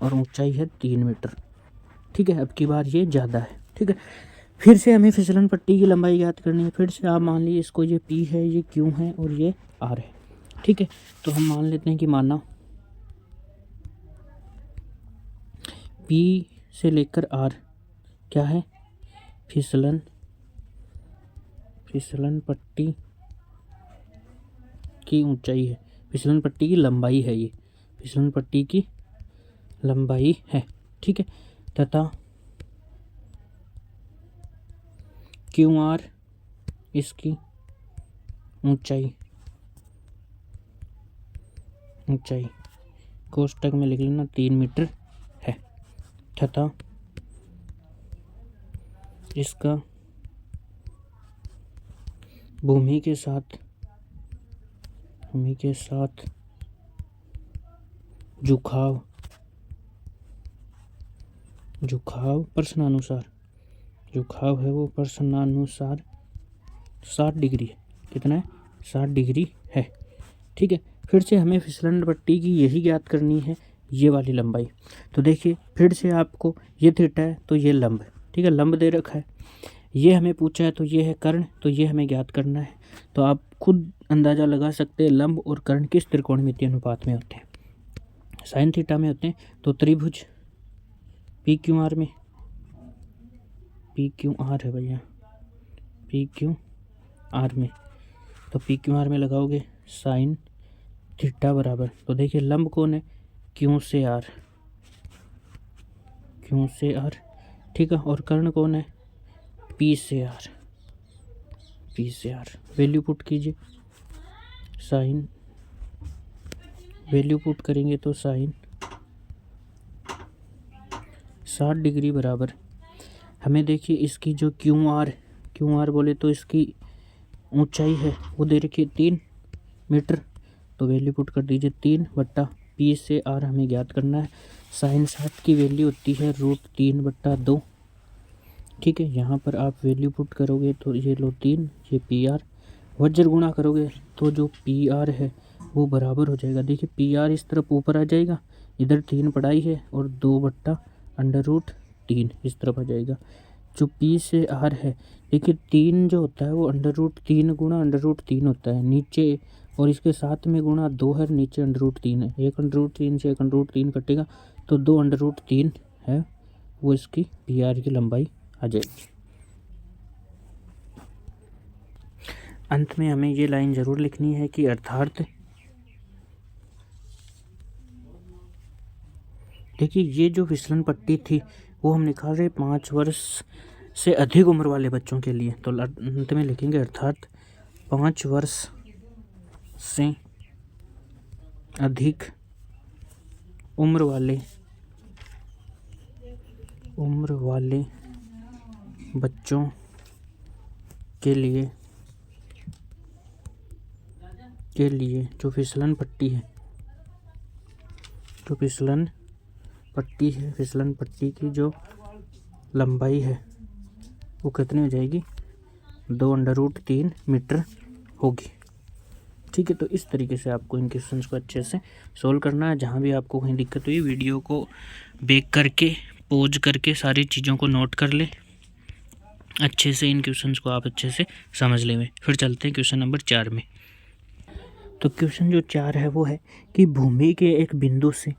Speaker 1: और ऊंचाई है 3 मीटर, ठीक है। अब की बार ये ज़्यादा है, ठीक है। फिर से हमें फिसलन पट्टी की लंबाई याद करनी है। फिर से आप मान लीजिए इसको, ये P है, ये Q है और ये R है, ठीक है। तो हम मान लेते हैं कि माना P से लेकर R क्या है, फिसलन पट्टी की ऊंचाई है, फिसलन पट्टी की लंबाई है, ये फिसलन पट्टी की लंबाई है, ठीक है। तथा QR इसकी ऊंचाई कोष्टक में लिख लेना 3 मीटर है, तथा इसका भूमि के साथ झुकाव प्रश्नानुसार, झुकाव है वो प्रश्नानुसार 60 डिग्री है। कितना है, 60 डिग्री है, ठीक है। फिर से हमें फिसलन पट्टी की यही ज्ञात करनी है, ये वाली लंबाई। तो देखिए फिर से आपको ये थीटा है तो ये लंब, ठीक है, लंब दे रखा है। ये हमें पूछा है तो ये है कर्ण, तो ये हमें ज्ञात करना है। तो आप खुद अंदाज़ा लगा सकते हैं लंब और कर्ण किस त्रिकोणमितीय अनुपात में होते हैं, साइन थीटा में होते हैं। तो त्रिभुज PQR में, PQR है भैया, PQR में, तो PQR में लगाओगे साइन थीटा बराबर, तो देखिए लंब कौन है, Q से R, ठीक है, और कर्ण कौन है, P से R। वैल्यू पुट कीजिए, साइन वैल्यू पुट करेंगे तो साइन 60 डिग्री बराबर, हमें देखिए इसकी जो QR बोले तो इसकी ऊंचाई है वो दे रखी है 3 मीटर, तो वैल्यू पुट कर दीजिए 3/P से R हमें ज्ञात करना है। साइन 60 की वैल्यू होती है √3/2, ठीक है। यहाँ पर आप वैल्यू पुट करोगे तो ये लो 3, ये PR, वज्र गुणा करोगे तो जो PR है वो बराबर हो जाएगा। देखिए PR इस तरफ ऊपर आ जाएगा, इधर 3 पढ़ाई है और 2/√3 इस तरफ आ जाएगा। जो P से R है, देखिए 3 जो होता है वो √3 गुणा √3 होता है नीचे, और इसके साथ में गुणा 2 है, नीचे √3 है। 1 √3 से 1 √3 कटेगा तो 2 √3 है, वो इसकी PR की लंबाई आ जाएगी। अंत में हमें ये लाइन ज़रूर लिखनी है कि अर्थात देखिए ये जो फिसलन पट्टी थी वो हम निकाल रहे 5 वर्ष से अधिक उम्र वाले बच्चों के लिए। तो अंत में लिखेंगे अर्थात 5 वर्ष से अधिक उम्र वाले बच्चों के लिए जो फिसलन पट्टी की जो लंबाई है वो कितनी हो जाएगी, 2 √3 मीटर होगी, ठीक है। तो इस तरीके से आपको इन क्वेश्चंस को अच्छे से सोल्व करना है। जहाँ भी आपको कहीं दिक्कत हुई वीडियो को बैक करके पॉज करके सारी चीज़ों को नोट कर ले अच्छे से, इन क्वेश्चंस को आप अच्छे से समझ लेंगे। फिर चलते हैं क्वेश्चन नंबर 4 में। तो क्वेश्चन जो 4 है वो है कि भूमि के एक बिंदु से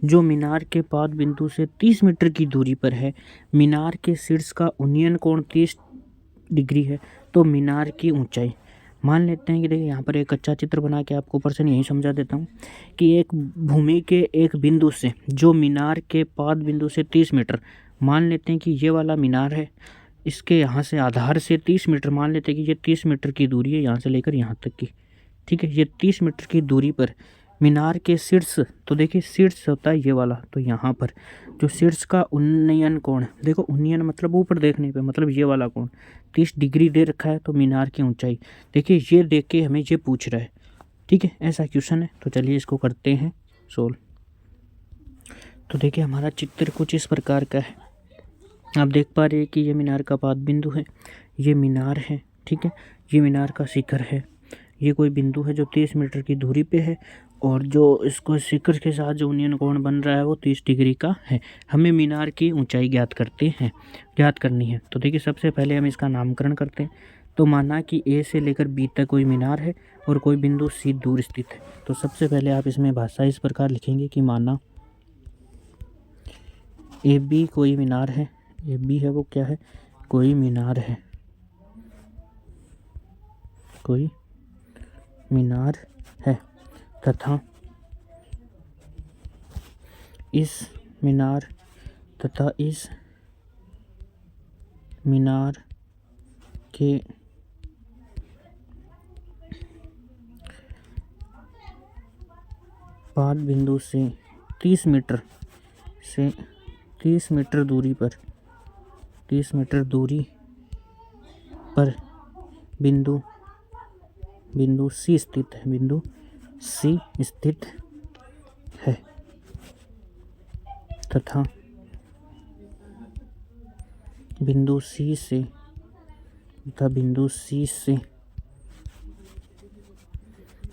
Speaker 1: जो मीनार के पाद बिंदु से 30 मीटर की दूरी पर है, मीनार के शीर्ष का उन्नयन कोण 30 डिग्री है, तो मीनार की ऊंचाई, मान लेते हैं कि देखिए यहाँ पर एक कच्चा चित्र बना के आपको ऊपर से यही समझा देता हूँ कि एक भूमि के एक बिंदु से जो मीनार के पाद बिंदु से 30 मीटर, मान लेते हैं कि ये वाला मीनार है, इसके यहाँ से आधार से 30 मीटर, मान लेते हैं कि ये 30 मीटर की दूरी है यहाँ से लेकर यहाँ तक की, ठीक है। ये 30 मीटर की दूरी पर मीनार के शीर्ष, तो देखिए शीर्ष होता है ये वाला, तो यहाँ पर जो शीर्ष का उन्नयन कोण, देखो उन्नयन मतलब ऊपर देखने पे, मतलब ये वाला कोण 30 डिग्री दे रखा है। तो मीनार की ऊंचाई देखिए ये देख के हमें ये पूछ रहा है, ठीक है, ऐसा क्वेश्चन है। तो चलिए इसको करते हैं सोल्व। तो देखिए हमारा चित्र कुछ इस प्रकार का है, आप देख पा रहे हैं कि ये मीनार का पाद बिंदु है, ये मीनार है, ठीक है, ये मीनार का शिखर है, ये कोई बिंदु है जो 30 मीटर की दूरी पे है, और जो इसको शिखर के साथ जो उन्नयन कोण बन रहा है वो 30 डिग्री का है। हमें मीनार की ऊंचाई ज्ञात करनी है। तो देखिए सबसे पहले हम इसका नामकरण करते हैं। तो माना कि ए से लेकर बी तक कोई मीनार है और कोई बिंदु सी दूर स्थित है। तो सबसे पहले आप इसमें भाषा इस प्रकार लिखेंगे कि माना ए बी कोई मीनार है, ए बी है वो क्या है, कोई मीनार है, कोई मीनार है, तथा इस मीनार के पाद बिंदु से 30 मीटर दूरी पर बिंदु सी स्थित है, तथा बिंदु सी से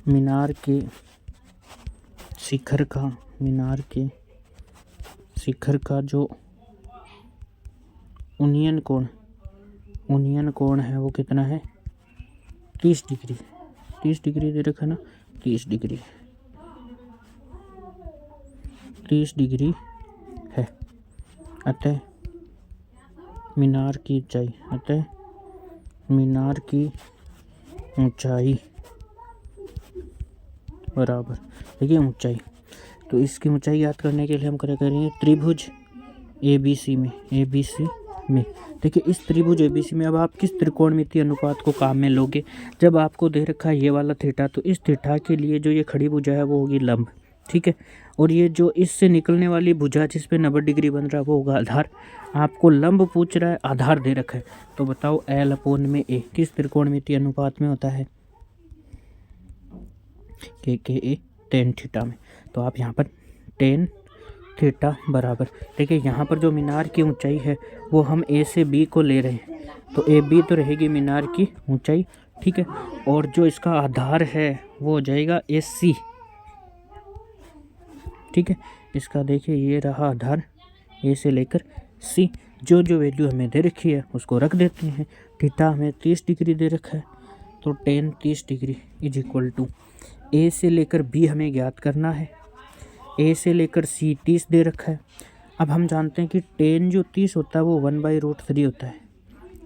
Speaker 1: मीनार के शिखर का जो उन्नयन कोण है वो कितना है, 30 डिग्री दे रखा है ना, 30 डिग्री है। अतः मीनार की ऊंचाई बराबर, देखिए ऊंचाई, तो इसकी ऊंचाई याद करने के लिए हम क्या करेंगे, त्रिभुज ABC में देखिए इस त्रिभुज ABC में अब आप किस त्रिकोणमितीय अनुपात को काम में लोगे। जब आपको दे रखा है ये वाला थीटा, तो इस थीटा के लिए जो ये खड़ी भुजा है वो होगी लंब, ठीक है, और ये जो इससे निकलने वाली भुजा जिस पे 90 डिग्री बन रहा है वो होगा आधार। आपको लंब पूछ रहा है, आधार दे रखा है, तो बताओ L/A किस त्रिकोणमितीय अनुपात में होता है, KA tan थीटा में। तो आप यहाँ पर tan थीटा बराबर, देखिए यहाँ पर जो मीनार की ऊंचाई है वो हम A से B को ले रहे हैं, तो AB तो रहेगी मीनार की ऊंचाई, ठीक है, और जो इसका आधार है वो हो जाएगा AC, ठीक है। इसका देखिए ये रहा आधार A से लेकर C, जो वैल्यू हमें दे रखी है उसको रख देते हैं। थीटा हमें 30 डिग्री दे रखा है, तो tan 30 degree is equal to A से लेकर B हमें ज्ञात करना है, A से लेकर C 30 दे रखा है। अब हम जानते हैं कि tan जो 30 होता है वो 1/√3 होता है,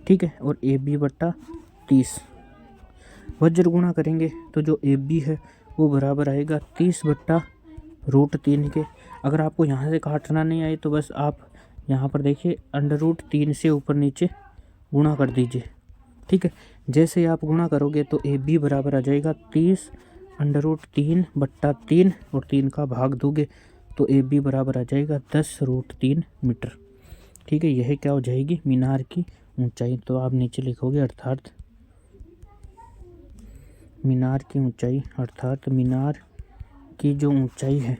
Speaker 1: ठीक है, और AB/30 वज्र गुणा करेंगे तो जो AB है वो बराबर आएगा 30/√3 के। अगर आपको यहाँ से काटना नहीं आए तो बस आप यहाँ पर देखिए √3 से ऊपर नीचे गुणा कर दीजिए, ठीक है। जैसे ही आप गुणा करोगे तो AB बराबर आ जाएगा 30√3/3 और 3 का भाग दोगे तो AB बराबर आ जाएगा 10√3 मीटर, ठीक है। यह क्या हो जाएगी, मीनार की ऊंचाई। तो आप नीचे लिखोगे अर्थात मीनार की ऊंचाई, अर्थात मीनार की जो ऊंचाई है,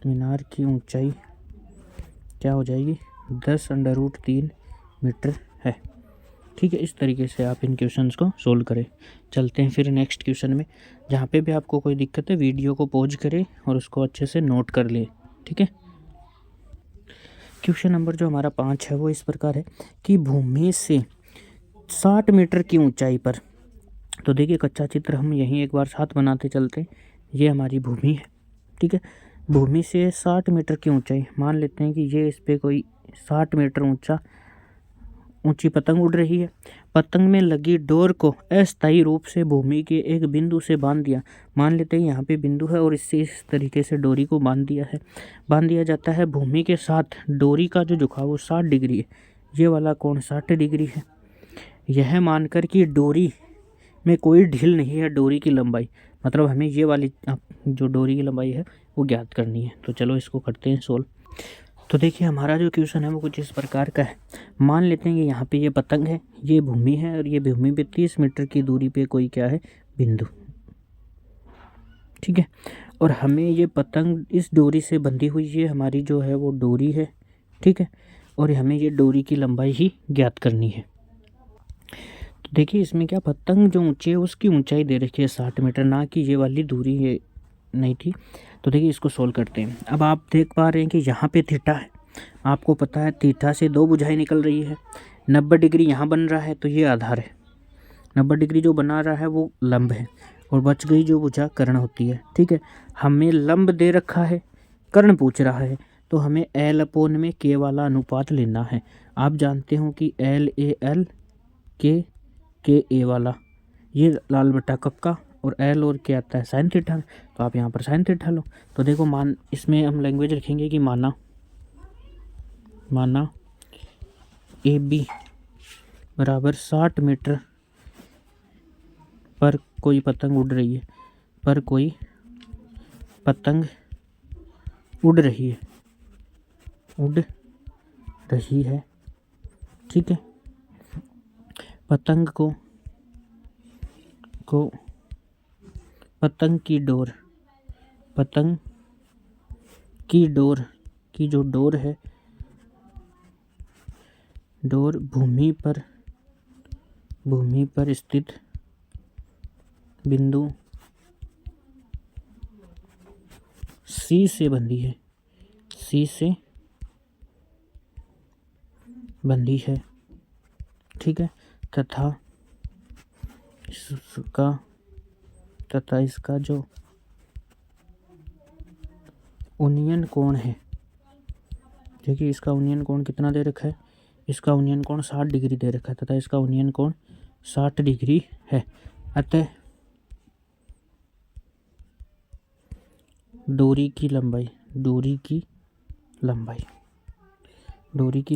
Speaker 1: मीनार की ऊंचाई क्या हो जाएगी, 10√3 मीटर है, ठीक है। इस तरीके से आप इन क्वेश्चंस को सोल्व करें। चलते हैं फिर नेक्स्ट क्वेश्चन में। जहाँ पे भी आपको कोई दिक्कत है वीडियो को पॉज करें और उसको अच्छे से नोट कर लें, ठीक है। क्वेश्चन नंबर जो हमारा 5 है वो इस प्रकार है कि भूमि से 60 मीटर की ऊंचाई पर, तो देखिए कच्चा चित्र हम यहीं एक बार साथ बनाते चलते हैं। ये हमारी भूमि है, ठीक है। भूमि से 60 मीटर की ऊंचाई, मान लेते हैं कि ये इस पर कोई 60 मीटर ऊंचा ऊंची पतंग उड़ रही है। पतंग में लगी डोर को अस्थायी रूप से भूमि के एक बिंदु से बांध दिया। मान लेते हैं यहाँ पे बिंदु है और इससे इस तरीके से डोरी को बांध दिया जाता है। भूमि के साथ डोरी का जो झुकाव वो 60 डिग्री है। ये वाला कोण 60 डिग्री है। यह मानकर कि डोरी में कोई ढील नहीं है, डोरी की लंबाई, मतलब हमें ये वाली जो डोरी की लंबाई है वो ज्ञात करनी है। तो चलो इसको करते हैं सोल्व। तो देखिए हमारा जो क्वेश्चन है वो कुछ इस प्रकार का है। मान लेते हैं कि यहाँ पे ये पतंग है, ये भूमि है और ये भूमि पे 30 मीटर की दूरी पे कोई क्या है, बिंदु, ठीक है। और हमें ये पतंग इस डोरी से बंधी हुई है, हमारी जो है वो डोरी है, ठीक है। और हमें ये डोरी की लंबाई ही ज्ञात करनी है। तो देखिए इसमें क्या, पतंग जो ऊंची है उसकी ऊंचाई दे रखी है 60 मीटर, ना कि ये वाली दूरी ये नहीं थी। तो देखिए इसको सोल्व करते हैं। अब आप देख पा रहे हैं कि यहाँ पे थीटा है, आपको पता है थीटा से 2 भुजाएं निकल रही है। 90 डिग्री यहाँ बन रहा है तो ये आधार है, 90 डिग्री जो बना रहा है वो लंब है, और बच गई जो भुजा कर्ण होती है, ठीक है। हमें लंब दे रखा है, कर्ण पूछ रहा है, तो हमें L/में वाला अनुपात लेना है। आप जानते हो कि LAL के वाला, ये लाल बटा कक्का, और L और K आता है साइन थीटा में, तो आप यहाँ पर साइन थीटा लो। तो देखो मान, इसमें हम लैंग्वेज रखेंगे कि माना AB बराबर 60 मीटर पर कोई पतंग उड़ रही है, उड़ रही है, ठीक है। पतंग की जो डोर है, डोर भूमि पर स्थित बिंदु C से बंधी है, ठीक है। तथा इसका जो उन्नयन कोण है, देखिए इसका उन्नयन कोण कितना दे रखा है, इसका उन्नयन कोण 60 डिग्री दे रखा है, तथा इसका उन्नयन कोण 60 डिग्री है। अतः डोरी की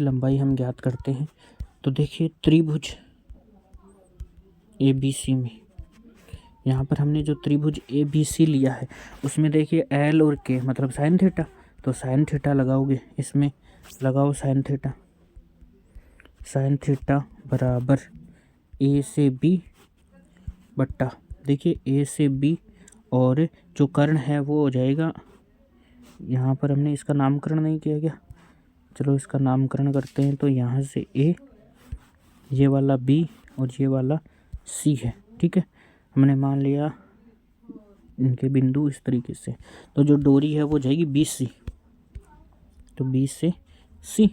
Speaker 1: लंबाई हम ज्ञात करते हैं। तो देखिए त्रिभुज ABC में, यहाँ पर हमने जो त्रिभुज ABC लिया है उसमें देखिए L और K मतलब साइन थीटा, तो साइन थीटा लगाओगे, इसमें लगाओ साइन थीटा बराबर A से B बट्टा, देखिए A से B, और जो कर्ण है वो हो जाएगा, यहाँ पर हमने इसका नामकरण नहीं किया क्या, चलो इसका नामकरण करते हैं। तो यहाँ से A, ये वाला B और ये वाला C है, ठीक है। हमने मान लिया इनके बिंदु इस तरीके से, तो जो डोरी है वो जाएगी BC, तो B से C,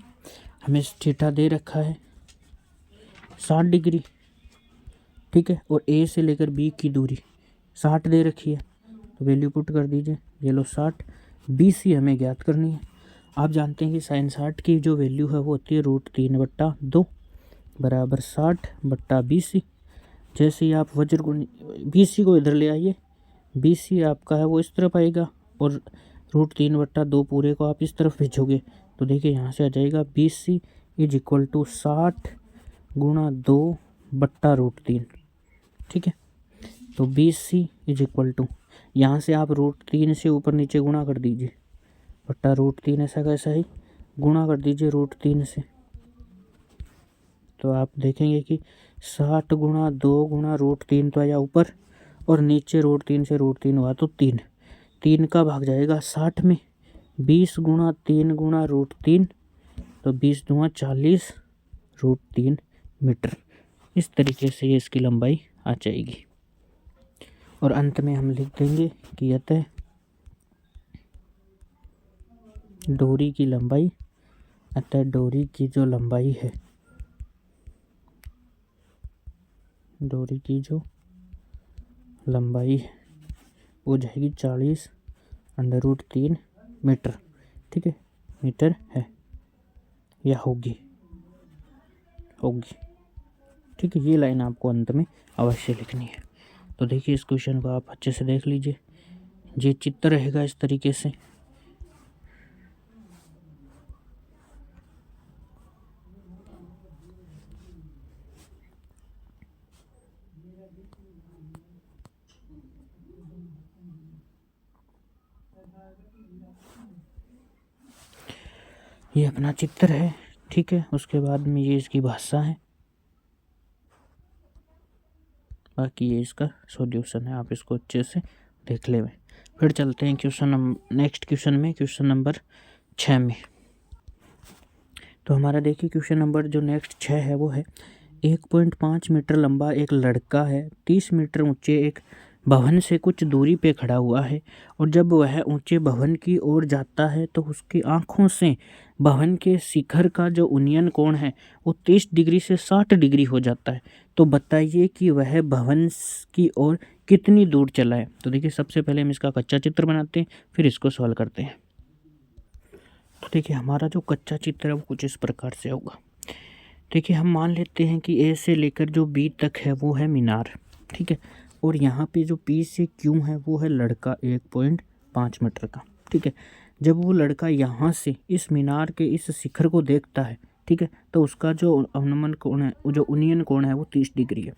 Speaker 1: हमें थीटा दे रखा है 60 डिग्री, ठीक है। और A से लेकर B की दूरी 60 दे रखी है, तो वैल्यू पुट कर दीजिए, ये लो 60। BC हमें ज्ञात करनी है। आप जानते हैं कि साइन 60 की जो वैल्यू है वो होती है √3/2 बराबर 60 बट्टा BC। जैसे ही आप वज्र गुण BC को इधर ले आइए, BC आपका है वो इस तरफ आएगा, और √3/2 पूरे को आप इस तरफ भेजोगे, तो देखिए यहाँ से आ जाएगा BC = 60 गुणा 2 बट्टा √3, ठीक है। तो BC = यहाँ से आप √3 से ऊपर नीचे गुणा कर दीजिए, बट्टा √3 ऐसा कैसा ही गुणा कर दीजिए √3 से, तो आप देखेंगे कि 60 गुणा 2 गुणा √3 तो आया ऊपर, और नीचे √3 से √3 हुआ तो 3 का भाग जाएगा 60 में, 20 गुणा 3 गुणा √3, तो 20 दूना 40 √3 मीटर। इस तरीके से ये इसकी लंबाई आ जाएगी। और अंत में हम लिख देंगे कि अतः डोरी की जो लंबाई है, डोरी की जो लंबाई है वो जाएगी 40√3 मीटर, ठीक है, मीटर है या होगी। होगी। ठीक है, ये लाइन आपको अंत में अवश्य लिखनी है। तो देखिए इस क्वेश्चन को आप अच्छे से देख लीजिए, ये चित्र रहेगा इस तरीके से। ये अपना चित्र है। ठीक है, उसके बाद में ये इसकी भाषा है, बाकी ये इसका सॉल्यूशन है। आप इसको अच्छे से देख ले। फिर चलते हैं नेक्स्ट क्वेश्चन में, क्वेश्चन नंबर 6 में। तो हमारा देखिए क्वेश्चन नंबर जो नेक्स्ट 6 है वो है 1.5 मीटर लंबा एक लड़का है 30 मीटर ऊंचे एक भवन से कुछ दूरी पे खड़ा हुआ है, और जब वह ऊंचे भवन की ओर जाता है तो उसकी आंखों से भवन के शिखर का जो उन्नयन कोण है वो 30 डिग्री से 60 डिग्री हो जाता है। तो बताइए कि वह भवन की ओर कितनी दूर चला है। तो देखिए सबसे पहले हम इसका कच्चा चित्र बनाते हैं, फिर इसको सॉल्व करते हैं। तो देखिए हमारा जो कच्चा चित्र है वो कुछ इस प्रकार से होगा। देखिए हम मान लेते हैं कि ए से लेकर जो बी तक है वो है मीनार। ठीक है, और यहाँ पे जो पी से क्यू है वो है लड़का 1.5 मीटर का। ठीक है, जब वो लड़का यहाँ से इस मीनार के इस शिखर को देखता है, ठीक है, तो उसका जो अवनमन कोण है, जो उन्नयन कोण है वो 30 डिग्री है।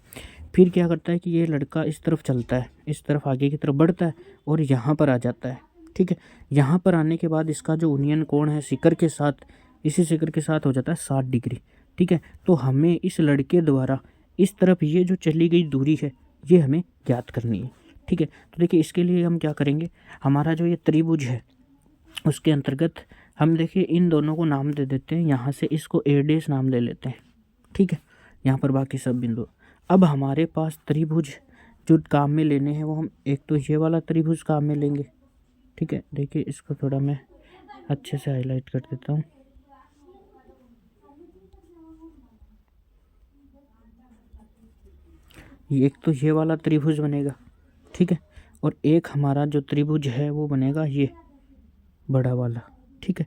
Speaker 1: फिर क्या करता है कि ये लड़का इस तरफ चलता है, इस तरफ आगे की तरफ बढ़ता है और यहाँ पर आ जाता है। ठीक है, यहाँ पर आने के बाद इसका जो उन्नयन कोण है शिखर के साथ, इसी शिखर के साथ हो जाता है 60 डिग्री। ठीक है, तो हमें इस लड़के द्वारा इस तरफ ये जो चली गई दूरी है ये हमें ज्ञात करनी है। ठीक है, तो देखिए इसके लिए हम क्या करेंगे, हमारा जो ये त्रिभुज है उसके अंतर्गत हम देखिए इन दोनों को नाम दे देते हैं। यहाँ से इसको ए डेश नाम ले लेते हैं। ठीक है, यहाँ पर बाकी सब बिंदु। अब हमारे पास त्रिभुज जो काम में लेने हैं वो हम एक तो ये वाला त्रिभुज काम में लेंगे। ठीक है, देखिए इसको थोड़ा मैं अच्छे से हाईलाइट कर देता हूँ। एक तो ये वाला त्रिभुज बनेगा। ठीक है, और एक हमारा जो त्रिभुज है वो बनेगा ये बड़ा वाला। ठीक है,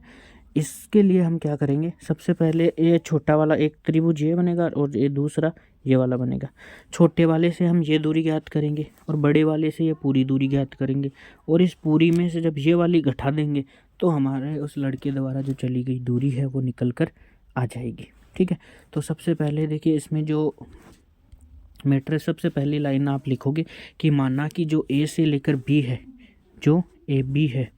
Speaker 1: इसके लिए हम क्या करेंगे, सबसे पहले ये छोटा वाला एक त्रिभुज ये बनेगा और ये दूसरा ये वाला बनेगा। छोटे वाले से हम ये दूरी ज्ञात करेंगे और बड़े वाले से ये पूरी दूरी ज्ञात करेंगे, और इस पूरी में से जब ये वाली घटा देंगे तो हमारे उस लड़के द्वारा जो चली गई दूरी है वो निकल कर आ जाएगी। ठीक है, तो सबसे पहले देखिए इसमें जो मैटर, सबसे पहली लाइन आप लिखोगे कि माना कि जो ए से लेकर बी है, जो ए बी है,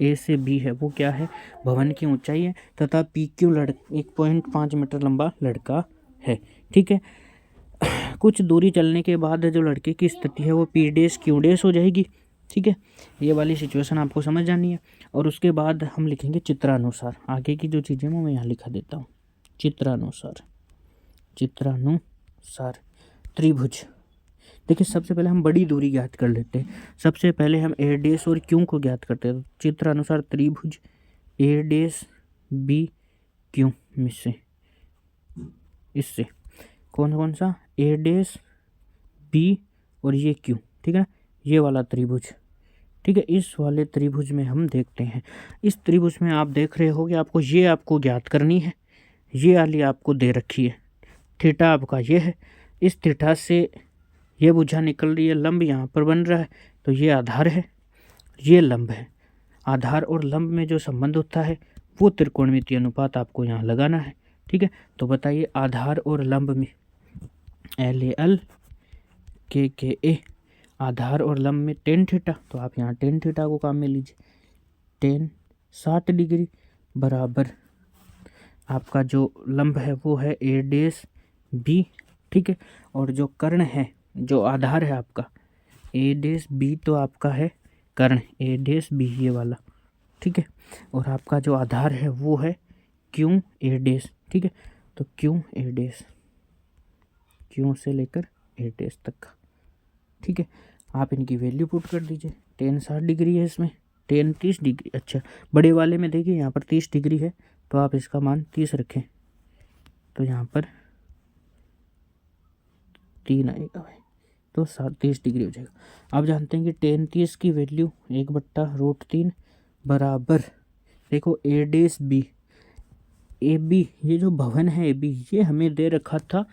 Speaker 1: ए से बी है वो क्या है, भवन की ऊंचाई है, तथा पी क्यू 1.5 मीटर लंबा लड़का है। ठीक है, कुछ दूरी चलने के बाद जो लड़के की स्थिति है वो पी डेश क्यू डेश हो जाएगी। ठीक है, ये वाली सिचुएशन आपको समझ जानी है। और उसके बाद हम लिखेंगे चित्रानुसार। आगे की जो चीज़ें मैं यहाँ लिखा देता हूँ। चित्रानुसार त्रिभुज। देखिए सबसे पहले हम बड़ी दूरी ज्ञात कर लेते हैं। सबसे पहले हम ए डेश और क्यू को ज्ञात करते हैं। चित्र अनुसार त्रिभुज ए डेश बी क्यू में से इससे कौन सा ए डेश बी और ये क्यू। ठीक है ना, ये वाला त्रिभुज। ठीक है, इस वाले त्रिभुज में हम देखते हैं। इस त्रिभुज में आप देख रहे हो कि आपको ज्ञात करनी है। ये वाली आपको दे रखी है, थीटा आपका ये है। इस थीटा से ये भुजा निकल रही है, लंब यहाँ पर बन रहा है, तो ये आधार है, ये लंब है। आधार और लंब में जो संबंध होता है वो त्रिकोणमितीय अनुपात आपको यहाँ लगाना है। ठीक है, तो बताइए आधार और लंब में LAL KKA, आधार और लंब में टेन थीटा, तो आप यहाँ टेन थीटा को काम में लीजिए। टेन 60 डिग्री बराबर आपका जो लंब है वो है ए डेश बी। ठीक है, और जो कर्ण है, जो आधार है आपका ए डेश बी, तो आपका है कर्ण ए डेश बी ये वाला। ठीक है, और आपका जो आधार है वो है क्यू ए डेश। ठीक है, तो क्यू ए डेश, क्यू से लेकर ए डेश तक का। ठीक है, आप इनकी वैल्यू पुट कर दीजिए। टेन 60 डिग्री है, इसमें टेन 30 डिग्री। अच्छा, बड़े वाले में देखिए यहाँ पर 30 डिग्री है, तो आप इसका मान 30 रखें, तो यहाँ पर 3 आएगा भाई, तो 30 डिग्री हो जाएगा। आप जानते हैं कि टेन 30 की वैल्यू 1/√3 बराबर, देखो ए डेश बी, ए बी, ये जो भवन है ए बी, ये हमें दे रखा था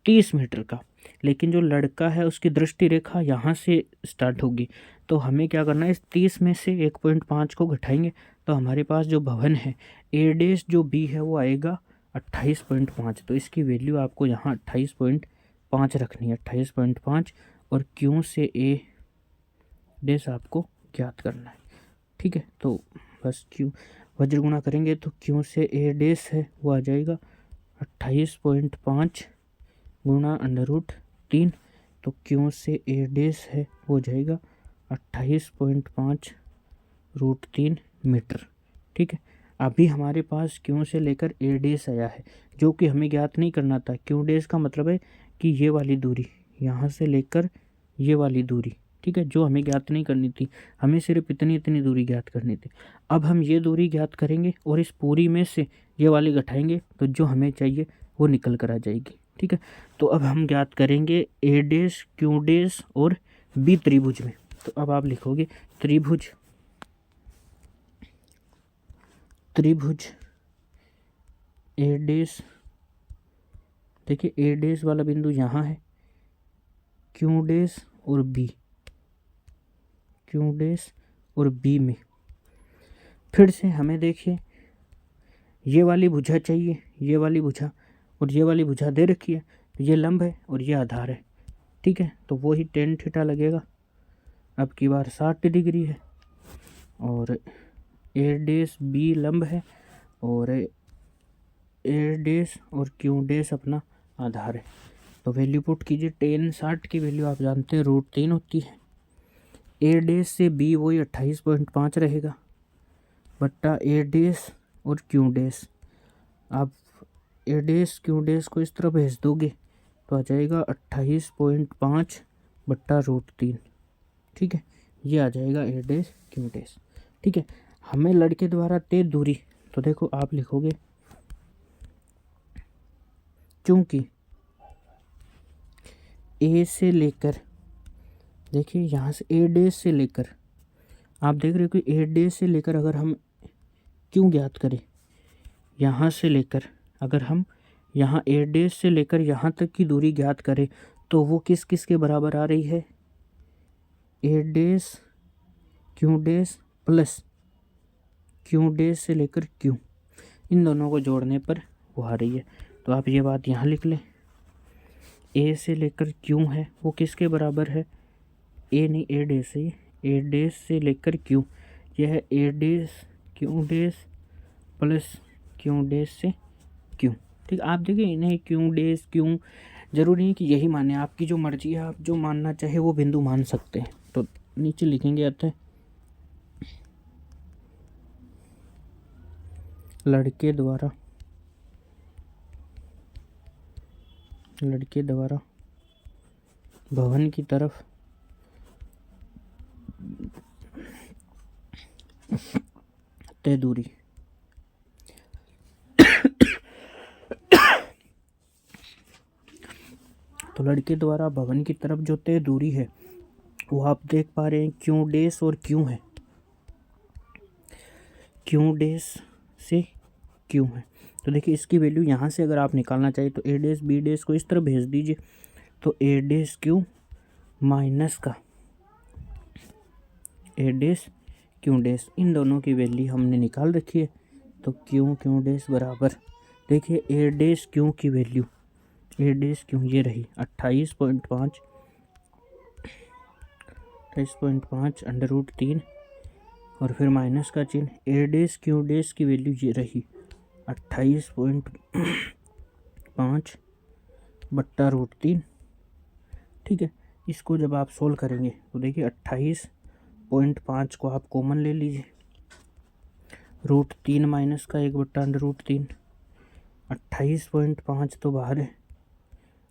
Speaker 1: 30 मीटर का, लेकिन जो लड़का है उसकी दृष्टि रेखा यहाँ से स्टार्ट होगी, तो हमें क्या करना है, इस 30 में से 1.5 को घटाएंगे, तो हमारे पास जो भवन है ए डेश जो बी है वो आएगा 28.5। तो इसकी वैल्यू आपको यहाँ 28.5 रखनी है, 28.5, और क्यों से ए डेश आपको ज्ञात करना है। ठीक है, तो बस क्यों वज्र गुणा करेंगे तो क्यों से ए डेश है वो आ जाएगा 28.5 गुणा √3, तो क्यों से ए डेश है वो हो जाएगा 28.5 √3 मीटर। ठीक है, अभी हमारे पास क्यों से लेकर ए डेश आया है, जो कि हमें ज्ञात नहीं करना था। क्यों डेश का मतलब है कि ये वाली दूरी, यहाँ से लेकर ये वाली दूरी, ठीक है, जो हमें ज्ञात नहीं करनी थी, हमें सिर्फ इतनी इतनी दूरी ज्ञात करनी थी। अब हम ये दूरी ज्ञात करेंगे और इस पूरी में से ये वाली घटाएंगे, तो जो हमें चाहिए वो निकल कर आ जाएगी। ठीक है, तो अब हम ज्ञात करेंगे ए डेश, क्यू डेश और बी त्रिभुज में। तो अब आप लिखोगे त्रिभुज ए डेश, देखिए ए डेश वाला बिंदु यहाँ है, क्यू डेश और बी में फिर से हमें देखिए ये वाली भुजा चाहिए, ये वाली भुजा और ये वाली भुजा दे रखी है, तो ये लंब है और ये आधार है। ठीक है, तो वो ही tan थीटा लगेगा, अब की बार 60 डिग्री है, और ए डेश बी लंब है और ए डेश और क्यू डेश अपना आधार है। तो वैल्यू पुट कीजिए, tan 60 की वैल्यू आप जानते हैं √3 होती है। ए डेश से बी वही 28.5 रहेगा, बट्टा ए डेश और क्यू डेश। आप ए डेश क्यू डेश को इस तरह भेज दोगे तो आ जाएगा 28.5 बट्टा √3। ठीक है, ये आ जाएगा ए डेश क्यू डेश। ठीक है, हमें लड़के द्वारा तय दूरी, तो देखो आप लिखोगे चूंकि ए से लेकर, देखिए यहाँ से ए डेश से लेकर, आप देख रहे हो कि ए डेश से लेकर अगर हम क्यों ज्ञात करें, यहाँ से लेकर अगर हम यहाँ ए डेश से लेकर यहाँ तक की दूरी ज्ञात करें, तो वो किस किस के बराबर आ रही है, A dash Q dash plus Q dash से लेकर क्यू, इन दोनों को जोड़ने पर वो आ रही है। तो आप ये बात यहाँ लिख लें, ए से लेकर क्यू है वो किसके बराबर है, ए नहीं ए डेश है, ए डेश से लेकर क्यू, यह है A dash Q dash plus Q dash से क्यू। ठीक, आप देखिए इन्हें क्यू डेश क्यू जरूरी नहीं कि यही माने, आपकी जो मर्जी है, आप जो मानना चाहे वो बिंदु मान सकते हैं। तो नीचे लिखेंगे अतः लड़के द्वारा भवन की तरफ तय दूरी तो लड़के द्वारा भवन की तरफ जो तय दूरी है वो आप देख पा रहे हैं क्यू डेश और क्यू है, क्यू डेश से क्यू है। तो देखिए इसकी वैल्यू यहाँ से अगर आप निकालना चाहिए तो ए डेश बी डेश को इस तरह भेज दीजिए, तो ए डेश क्यू माइनस का ए डेश क्यू डेश, इन दोनों की वैल्यू हमने निकाल रखी है। तो क्यू डेश बराबर, देखिए ए डेश क्यू की वैल्यू, ए डेश क्यू ये रही 28.5 √3 और फिर माइनस का चिन्ह, ए डेश क्यू डेश की वैल्यू ये रही 28.5 बट्टा √3। ठीक है, इसको जब आप सोल्व करेंगे तो देखिए 28.5 को आप कॉमन ले लीजिए, √3 माइनस का 1 बट्टा √3, 28.5 तो बाहर है,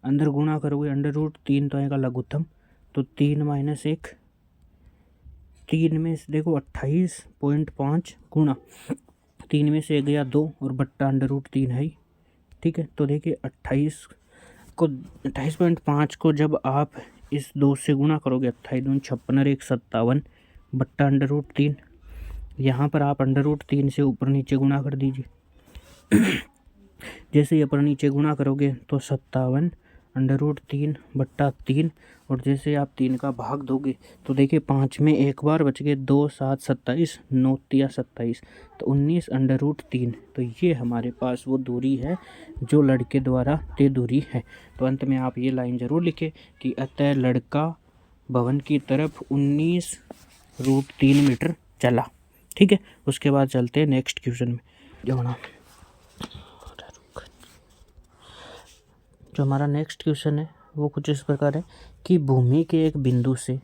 Speaker 1: अंदर गुणा करोगे √3 तो आएगा लघुत्तम, तो 3 माइनस 1, 3 में से देखो 28.5 गुणा 3 में से 1 गया 2 और बट्टा √3 है ही। ठीक है, तो देखिए 28.5 को जब आप इस 2 से गुणा करोगे, 28 दूनी 56 और 1 57 बट्टा √3, यहाँ पर आप √3 से ऊपर नीचे गुणा कर दीजिए, जैसे ही अपन नीचे गुणा करोगे तो 57√3/3, और जैसे आप 3 का भाग दोगे तो देखिए 5 में एक बार बच गए, 2 7 27, 9 तिया 27, तो 19√3। तो ये हमारे पास वो दूरी है जो लड़के द्वारा तय दूरी है। तो अंत में आप ये लाइन ज़रूर लिखें कि अतः लड़का भवन की तरफ 19√3 मीटर चला। ठीक है, उसके बाद चलते हैं नेक्स्ट क्वेश्चन में। जो हमारा नेक्स्ट क्वेश्चन है वो कुछ इस प्रकार है कि भूमि के एक बिंदु से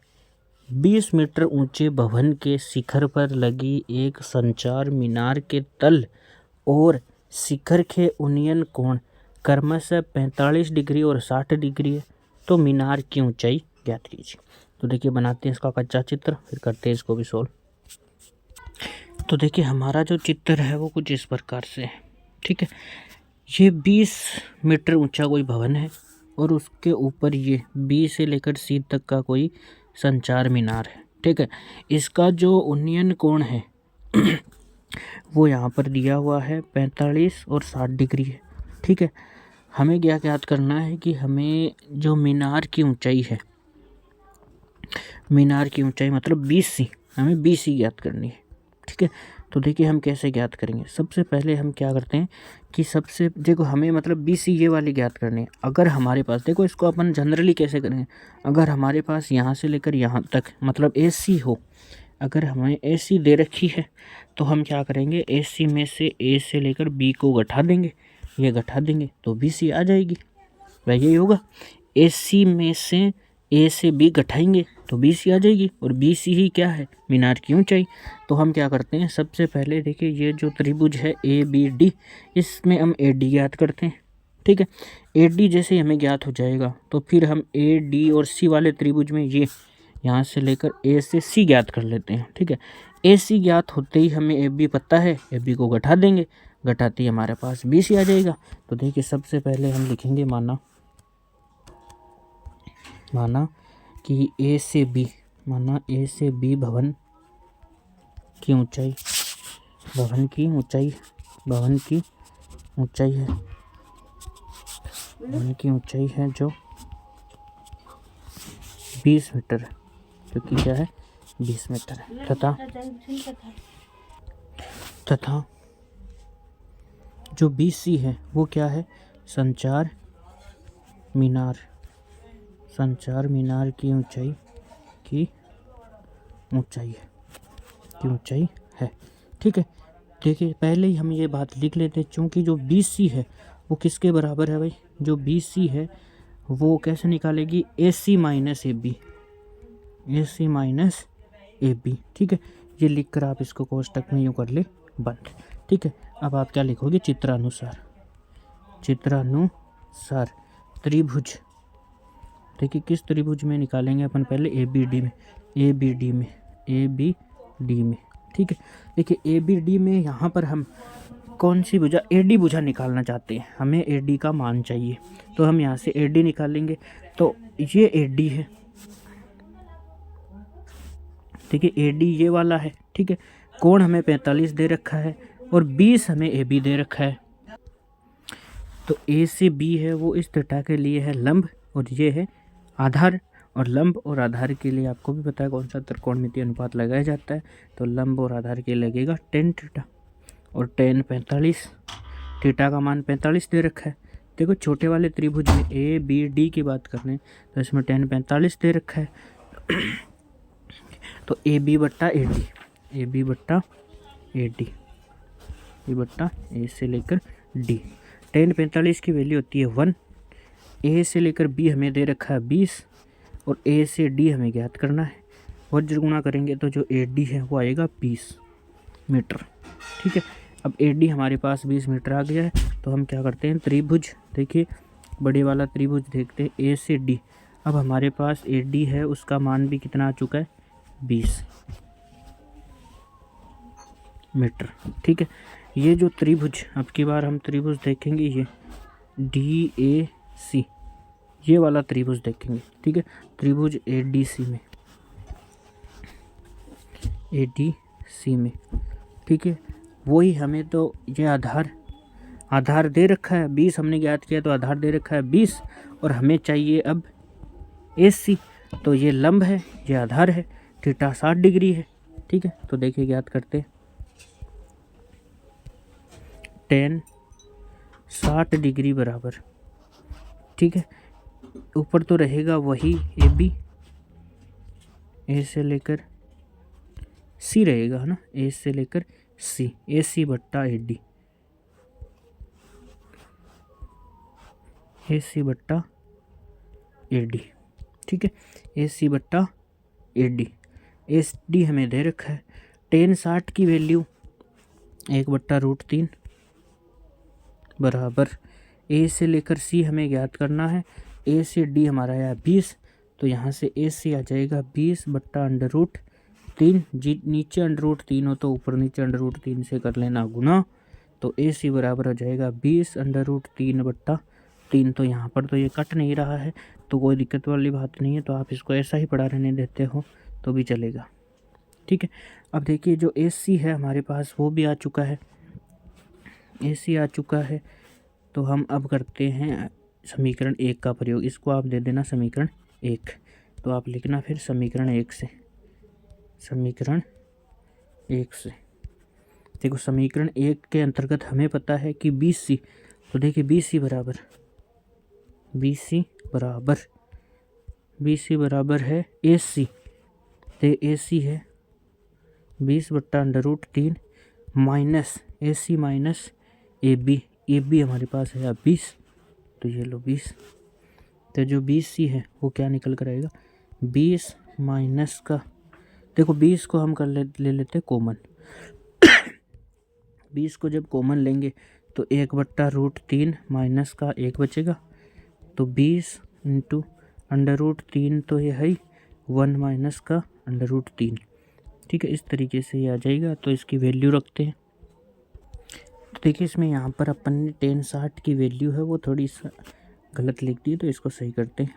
Speaker 1: 20 मीटर ऊंचे भवन के शिखर पर लगी एक संचार मीनार के तल और शिखर के उन्नयन कोण क्रमशः 45 डिग्री और 60 डिग्री है, तो मीनार की ऊंचाई ज्ञात कीजिए। तो देखिए बनाते हैं इसका कच्चा चित्र, फिर करते हैं इसको भी सोल्व। तो देखिए हमारा जो चित्र है वो कुछ इस प्रकार से है। ठीक है, ये 20 मीटर ऊंचा कोई भवन है और उसके ऊपर ये बी से लेकर सी तक का कोई संचार मीनार है। ठीक है, इसका जो उन्नयन कोण है वो यहाँ पर दिया हुआ है 45 और 60 डिग्री है। ठीक है, हमें क्या याद करना है कि हमें जो मीनार की ऊंचाई है, मीनार की ऊंचाई मतलब 20 हमें 20 ज्ञात करनी है। ठीक है, तो देखिए हम कैसे ज्ञात करेंगे। सबसे पहले हम क्या करते हैं कि सबसे देखो हमें मतलब 20 ये वाली ज्ञात करनी है। अगर हमारे पास देखो इसको अपन जनरली कैसे करेंगे, अगर हमारे पास यहाँ से लेकर यहाँ तक मतलब AC हो, अगर हमें AC दे रखी है तो हम क्या करेंगे, AC में से A से लेकर B को घटा देंगे, ये घटा देंगे तो BC आ जाएगी। वह यही होगा, AC में से A से B घटाएंगे तो BC आ जाएगी, और BC ही क्या है, मीनार की ऊंचाई। तो हम क्या करते हैं, सबसे पहले देखिए ये जो त्रिभुज है ABD, इसमें हम AD ज्ञात करते हैं। ठीक है, AD जैसे हमें ज्ञात हो जाएगा तो फिर हम AD और C वाले त्रिभुज में ये यहाँ से लेकर A से C ज्ञात कर लेते हैं। ठीक है, AC ज्ञात होते ही हमें AB पता है, AB को घटा देंगे, घटाते ही हमारे पास BC आ जाएगा। तो देखिए सबसे पहले हम लिखेंगे माना कि A से B, माना A से B भवन की ऊंचाई, भवन की ऊंचाई है, भवन की ऊंचाई है जो 20 मीटर है, क्योंकि क्या है 20 मीटर है, तथा जो BC है वो क्या है, संचार मीनार की ऊंचाई है। ठीक है, देखिए पहले ही हम ये बात लिख लेते हैं, चूँकि जो BC है वो किसके बराबर है भाई, जो BC है वो कैसे निकालेगी, AC माइनस AB। ठीक है, ये लिखकर आप इसको कोष्टक में यूँ कर ले बंद। ठीक है, अब आप क्या लिखोगे, चित्रानुसार त्रिभुज। देखिए किस त्रिभुज में निकालेंगे अपन, पहले ABD में। ठीक है, देखिए ABD में यहाँ पर हम कौन सी भुजा, AD भुजा निकालना चाहते हैं, हमें AD का मान चाहिए, तो हम यहाँ से AD निकालेंगे। तो ये AD है, ठीक है, AD ये वाला है। ठीक है, कोण हमें 45 दे रखा है और 20 हमें AB दे रखा है। तो A से B है वो इस थीटा के लिए है लंब, और ये है आधार, और लंब और आधार के लिए आपको भी पता है कौन सा त्रिकोणमितीय अनुपात लगाया जाता है। तो लंब और आधार के लिए लगेगा tan थीटा, और tan 45, थीटा का मान 45 दे रखा है। देखो छोटे वाले त्रिभुज में ABD की बात कर रहे हैं तो इसमें tan 45 दे रखा है। तो AB बट्टा A से लेकर D, tan 45 की वैल्यू होती है 1, A से लेकर B हमें दे रखा है 20, और A से D हमें ज्ञात करना है, और जो गुणा करेंगे तो जो AD है वो आएगा 20 मीटर। ठीक है, अब AD हमारे पास 20 मीटर आ गया है, तो हम क्या करते हैं, त्रिभुज देखिए बड़े वाला त्रिभुज देखते हैं A से D। अब हमारे पास AD है, उसका मान भी कितना आ चुका है, 20 मीटर। ठीक है, ये जो त्रिभुज, अब की बार हम त्रिभुज देखेंगे ये DAC, ये वाला त्रिभुज देखेंगे। ठीक है, त्रिभुज ADC में। ठीक है, वही हमें तो ये आधार आधार दे रखा है 20 हमने ज्ञात किया, तो आधार दे रखा है 20 और हमें चाहिए अब AC। तो ये लंब है, ये आधार है, थीटा 60 डिग्री है। ठीक है, तो देखिए ज्ञात करते हैं। tan 60 डिग्री बराबर, ठीक है, ऊपर तो रहेगा वही AB, A से लेकर C रहेगा, है ना, A से लेकर C, AC बट्टा AD, AC बट्टा AD। ठीक है, AC बट्टा AD, SD हमें दे रखा है। tan 60 की वैल्यू 1/√3 बराबर A से लेकर C हमें ज्ञात करना है। A से D हमारा आया 20, तो यहाँ से AC आ जाएगा 20/√3। जी नीचे √3 हो तो ऊपर नीचे √3 से कर लेना गुना, तो AC बराबर हो जाएगा 20/√3/3। तो यहाँ पर तो ये कट नहीं रहा है, तो कोई दिक्कत वाली बात नहीं है, तो आप इसको ऐसा ही पढ़ा रहने देते हो तो भी चलेगा। ठीक है, अब देखिए जो AC है हमारे पास वो भी आ चुका है, AC आ चुका है। तो हम अब करते हैं समीकरण 1 का प्रयोग। इसको आप दे देना समीकरण 1, तो आप लिखना फिर समीकरण 1 से, समीकरण 1 से। देखो समीकरण 1 के अंतर्गत हमें पता है कि BC, तो देखिए BC बराबर है AC, तो AC है 20/√3 माइनस AC माइनस AB हमारे पास है 20, तो ये लो 20। तो जो 20C है वो क्या निकल कर आएगा, 20 माइनस का, देखो 20 को हम ले लेते कॉमन। 20 को जब कॉमन लेंगे तो 1/√3 माइनस का 1 बचेगा, तो 20 इंटू √3, तो ये है 1 माइनस का √3। ठीक है, इस तरीके से ये आ जाएगा। तो इसकी वैल्यू रखते हैं। तो देखिए इसमें यहाँ पर अपन ने tan 60 की वैल्यू है वो थोड़ी सा गलत लिख दी, तो इसको सही करते हैं।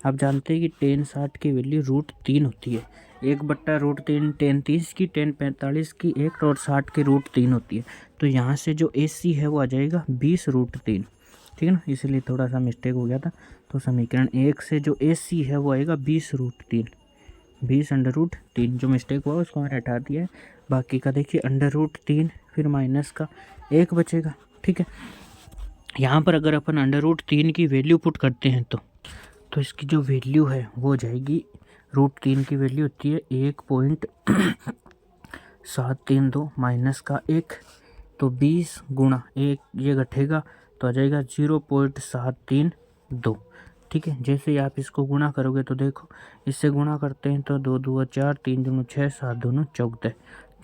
Speaker 1: आप जानते हैं कि tan 60 की वैल्यू √3 होती है, 1/√3 tan 30 की, tan 45 की 1 और 60 की √3 होती है। तो यहाँ से जो AC है वो आ जाएगा 20√3। ठीक है ना, इसलिए थोड़ा सा मिस्टेक हो गया था। तो समीकरण 1 से जो AC है वो आएगा 20√3, 20/√3। जो मिस्टेक हुआ उसको मैंने हटा दिया है। बाकी का देखिए √3 फिर माइनस का 1 बचेगा। ठीक है, यहाँ पर अगर अपन √3 की वैल्यू पुट करते हैं तो इसकी जो वैल्यू है वो जाएगी, √3 की वैल्यू होती है 1.732 माइनस का 1, तो 20 गुणा 1 ये घटेगा तो आ जाएगा 0.732। ठीक है, जैसे ही आप इसको गुणा करोगे तो देखो इससे गुणा करते हैं तो 2 दूना 4, 3 दूना 6, 7 दूना 14।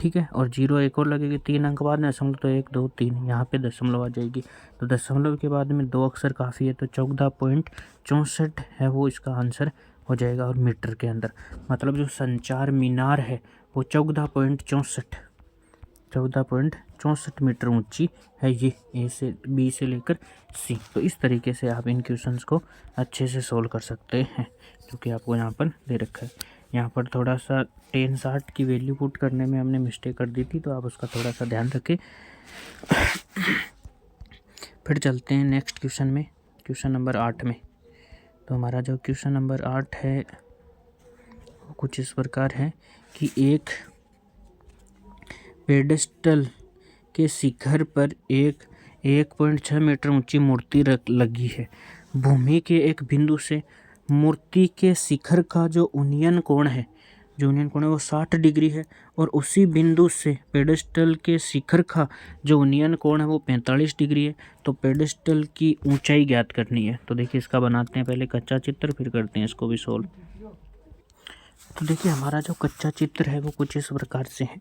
Speaker 1: ठीक है, और 0 एक और लगेगी 3 अंक बाद में, दशमलव तो 1 2 3 यहाँ पे दशमलव आ जाएगी, तो दशमलव के बाद में 2 अक्षर काफ़ी है, तो 14.64 है वो इसका आंसर हो जाएगा। और मीटर के अंदर मतलब जो संचार मीनार है वो 14.64 मीटर ऊंची है, ये A से B से लेकर C। तो इस तरीके से आप इन क्वेश्चंस को अच्छे से सोल्व कर सकते हैं, क्योंकि आपको यहाँ पर दे रखा है। यहाँ पर थोड़ा सा tan 60 की वैल्यू पुट करने में हमने मिस्टेक कर दी थी, तो आप उसका थोड़ा सा ध्यान रखें। फिर चलते हैं नेक्स्ट क्वेश्चन में, क्वेश्चन नंबर 8 में। तो हमारा जो क्वेश्चन नंबर 8 है वो कुछ इस प्रकार है कि एक पेडेस्टल के शिखर पर एक 1.6 मीटर ऊंची मूर्ति लगी है। भूमि के एक बिंदु से मूर्ति के शिखर का जो उन्नयन कोण है वो 60 डिग्री है, और उसी बिंदु से पेडेस्टल के शिखर का जो उन्नयन कोण है वो 45 डिग्री है। तो पेडेस्टल की ऊंचाई ज्ञात करनी है। तो देखिए इसका बनाते हैं पहले कच्चा चित्र, फिर करते हैं इसको भी सोल्व। तो देखिए हमारा जो कच्चा चित्र है वो कुछ इस प्रकार से है।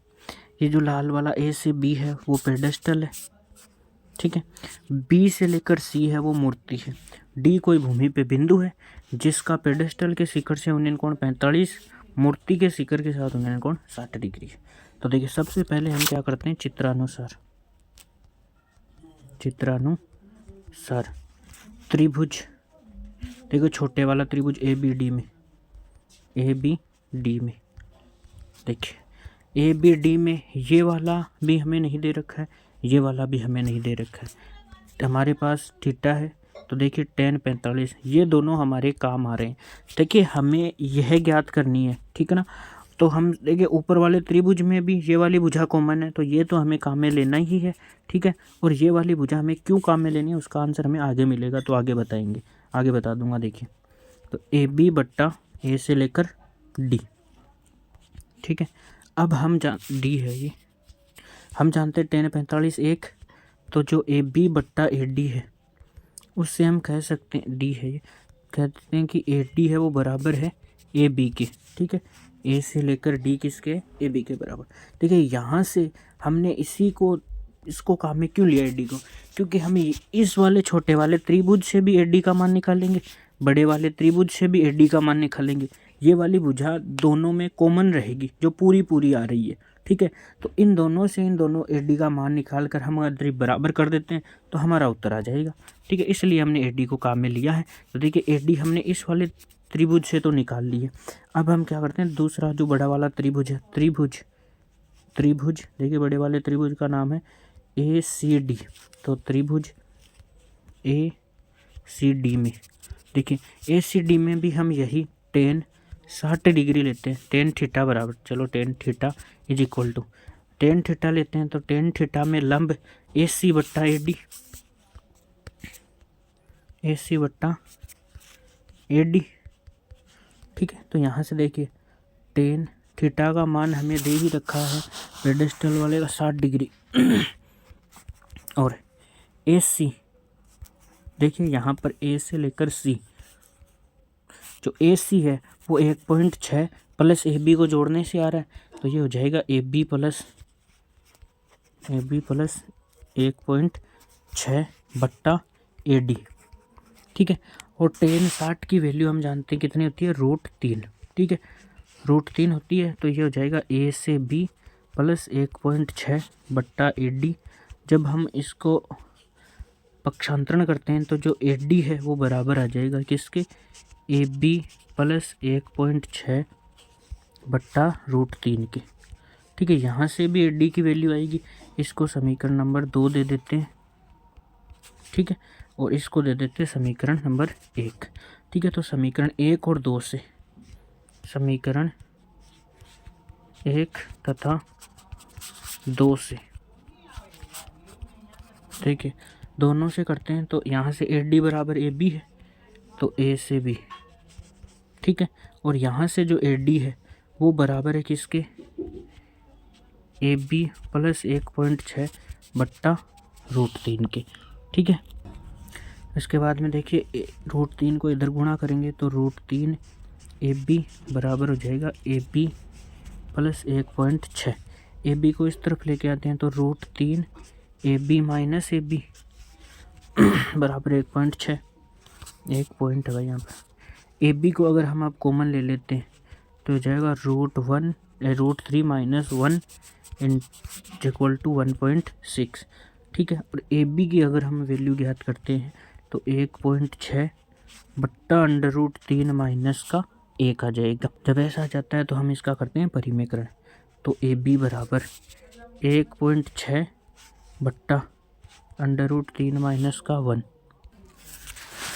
Speaker 1: ये जो लाल वाला A से B है वो पेडेस्टल है, ठीक है। B से लेकर C है वो मूर्ति है। D कोई भूमि पे बिंदु है जिसका पेडेस्टल के शिखर से उन्नयन कोण 45, मूर्ति के शिखर के साथ उन्नयन कोण 60 डिग्री है। तो देखिए सबसे पहले हम क्या करते हैं, चित्रानुसार त्रिभुज, देखो छोटे वाला त्रिभुज ABD में देखिए ABD में ये वाला भी हमें नहीं दे रखा है, ये वाला भी हमें नहीं दे रखा है। हमारे पास थीटा है, तो देखिए tan 45 ये दोनों हमारे काम आ रहे हैं। देखिए हमें यह ज्ञात करनी है, ठीक है ना। तो हम देखिए ऊपर वाले त्रिभुज में भी ये वाली भुजा कॉमन है, तो ये तो हमें काम में लेना ही है, ठीक है। और ये वाली भुजा हमें क्यों काम में लेनी है उसका आंसर हमें आगे मिलेगा, तो आगे बताएंगे, आगे बता दूंगा। देखिए तो ए बी बट्टा ए से लेकर डी, ठीक है। अब हम डी है ये, हम जानते हैं tan 45 1, तो जो ए बी बट्टा ए डी है उससे हम कह सकते हैं, डी है ये, कहते हैं कि ए डी है वो बराबर है ए बी के, ठीक है। ए से लेकर डी किसके, ए बी के बराबर। देखिए यहाँ से हमने इसको काम में क्यों लिया ए डी को, क्योंकि हम इस वाले छोटे वाले त्रिभुज से भी ए डी का मान निकालेंगे, बड़े वाले त्रिभुज से भी ए डी का मान निकालेंगे। ये वाली भुजा दोनों में कॉमन रहेगी जो पूरी आ रही है, ठीक है। तो इन दोनों से इन दोनों ए डी का मान निकाल कर हम अगर बराबर कर देते हैं तो हमारा उत्तर आ जाएगा, ठीक है। इसलिए हमने ए डी को काम में लिया है। तो देखिए ए डी हमने इस वाले त्रिभुज से तो निकाल लिए। अब हम क्या करते हैं, दूसरा जो बड़ा वाला त्रिभुज है, त्रिभुज देखिए बड़े वाले त्रिभुज का नाम है ए सी डी। तो त्रिभुज ए सी डी में देखिए ए सी डी में भी हम यही tan 60 डिग्री लेते हैं, tan थीटा बराबर, चलो tan theta is equal to tan theta लेते हैं, तो tan थीटा में लंब ए सी बट्टा ए डी, ए सी बट्टा ए डी, ठीक है। तो यहाँ से देखिए tan थीटा का मान हमें दे ही रखा है पेडेस्टल वाले का 60 डिग्री, और ए सी देखिए यहाँ पर ए से लेकर सी, जो ए सी है वो 1.6 प्लस ए बी को जोड़ने से आ रहा है, तो ये हो जाएगा ए बी प्लस 1.6 बट्टा ए डी, ठीक है। और tan 60 की वैल्यू हम जानते हैं कितनी होती है, √3, ठीक है, √3 होती है। तो ये हो जाएगा ए से बी प्लस 1.6 बट्टा ए डी। जब हम इसको पक्षांतरण करते हैं तो जो ए डी है वो बराबर आ जाएगा किसके, ए बी प्लस 1.6 बट्टा √3 के, ठीक है। यहाँ से भी ए डी की वैल्यू आएगी, इसको समीकरण नंबर 2 दे देते हैं, ठीक है, और इसको दे देते हैं समीकरण नंबर 1, ठीक है। तो समीकरण 1 और 2 से, समीकरण 1 तथा 2 से, ठीक है, दोनों से करते हैं। तो यहाँ से ए डी बराबर ए बी है, तो ए से बी, ठीक है। और यहाँ से जो ए डी है वो बराबर है किसके, ए बी प्लस 1.6 बट्टा √3 के, ठीक है। इसके बाद में देखिए √3 को इधर गुणा करेंगे तो √3 ए बी बराबर हो जाएगा A B plus 1.6, A B को इस तरफ लेके आते हैं तो √3 A B minus A B बराबर 1.6, एक पॉइंट है यहाँ पर। ए बी को अगर हम आप कॉमन ले लेते हैं तो हो जाएगा √3 माइनस 1 इक्वल टू 1.6, ठीक है। और ए बी की अगर हम वैल्यू ज्ञात करते हैं तो 1.6 बट्टा √3 माइनस का 1 आ जाएगा। जब ऐसा आ जाता है तो हम इसका करते हैं परिमेकरण, तो ए बी बराबर 1.6 बट्टा √3 माइनस का 1,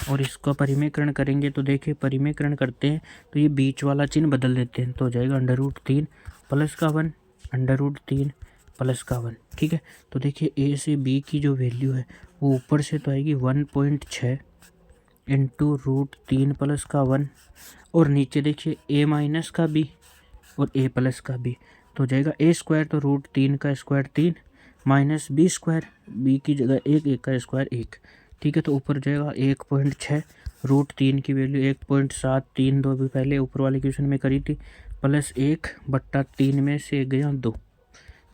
Speaker 1: और इसका परिमेकरण करेंगे तो देखिए परिमेकरण करते हैं तो ये बीच वाला चिन्ह बदल देते हैं, तो हो जाएगा √3 प्लस का 1 √3 प्लस का 1, ठीक है। तो देखिए ए से बी की जो वैल्यू है वो ऊपर से तो आएगी 1.6 इंटू √3 प्लस का 1, और नीचे देखिए ए माइनस का बी और ए प्लस का बी, तो हो जाएगा ए स्क्वायर, तो √3 का स्क्वायर 3 माइनस बी स्क्वायर, बी की जगह 1 का स्क्वायर 1, ठीक है। तो ऊपर जाएगा 1.6, √3 की वैल्यू 1.732 भी पहले ऊपर वाले क्वेश्चन में करी थी, प्लस 1 बट्टा 3 में से गया 2,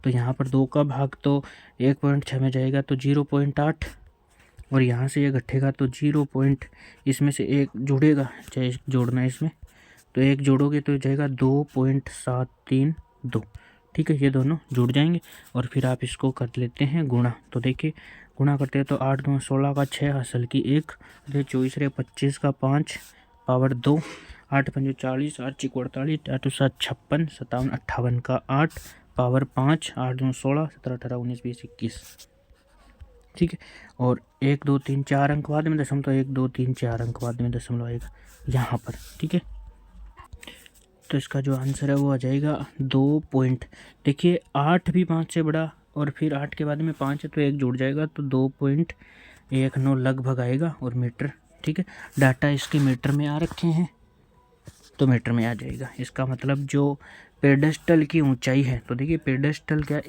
Speaker 1: तो यहाँ पर 2 का भाग तो 1.6 में जाएगा तो 0.8, और यहाँ से ये घटेगा तो 0. इसमें से 1 जुड़ेगा, चाहे जोड़ना है इसमें, तो 1 जोड़ोगे तो जाएगा 2.732, ठीक है। ये दोनों जुड़ जाएंगे और फिर आप इसको कर लेते हैं गुणा, तो देखिए गुणा करते हैं तो 8 दूनी 16 का 6 हासिल की 1, 24 रे 25 का 5 पावर 2, 8 पंजे 40, 8 चिक 48, 8 7 56, 57 58 का 8 पावर 5, 8 दूनी 16, 17 18 19 20 21, ठीक है। और 1 2 3 4 अंक बाद में दशमलव, 1 2 3 4 अंक बाद में दशमलव आएगा यहाँ पर, ठीक है। तो इसका जो आंसर है वो आ जाएगा 2 पॉइंट, देखिए 8 भी 5 से बड़ा और फिर 8 के बाद में 5 है तो 1 जुड़ जाएगा तो 2.19 लगभग आएगा और मीटर, ठीक है। डाटा इसके मीटर में आ रखे हैं तो मीटर में आ जाएगा। इसका मतलब जो पेडेस्टल की ऊंचाई है, तो देखिए पेडेस्टल क्या,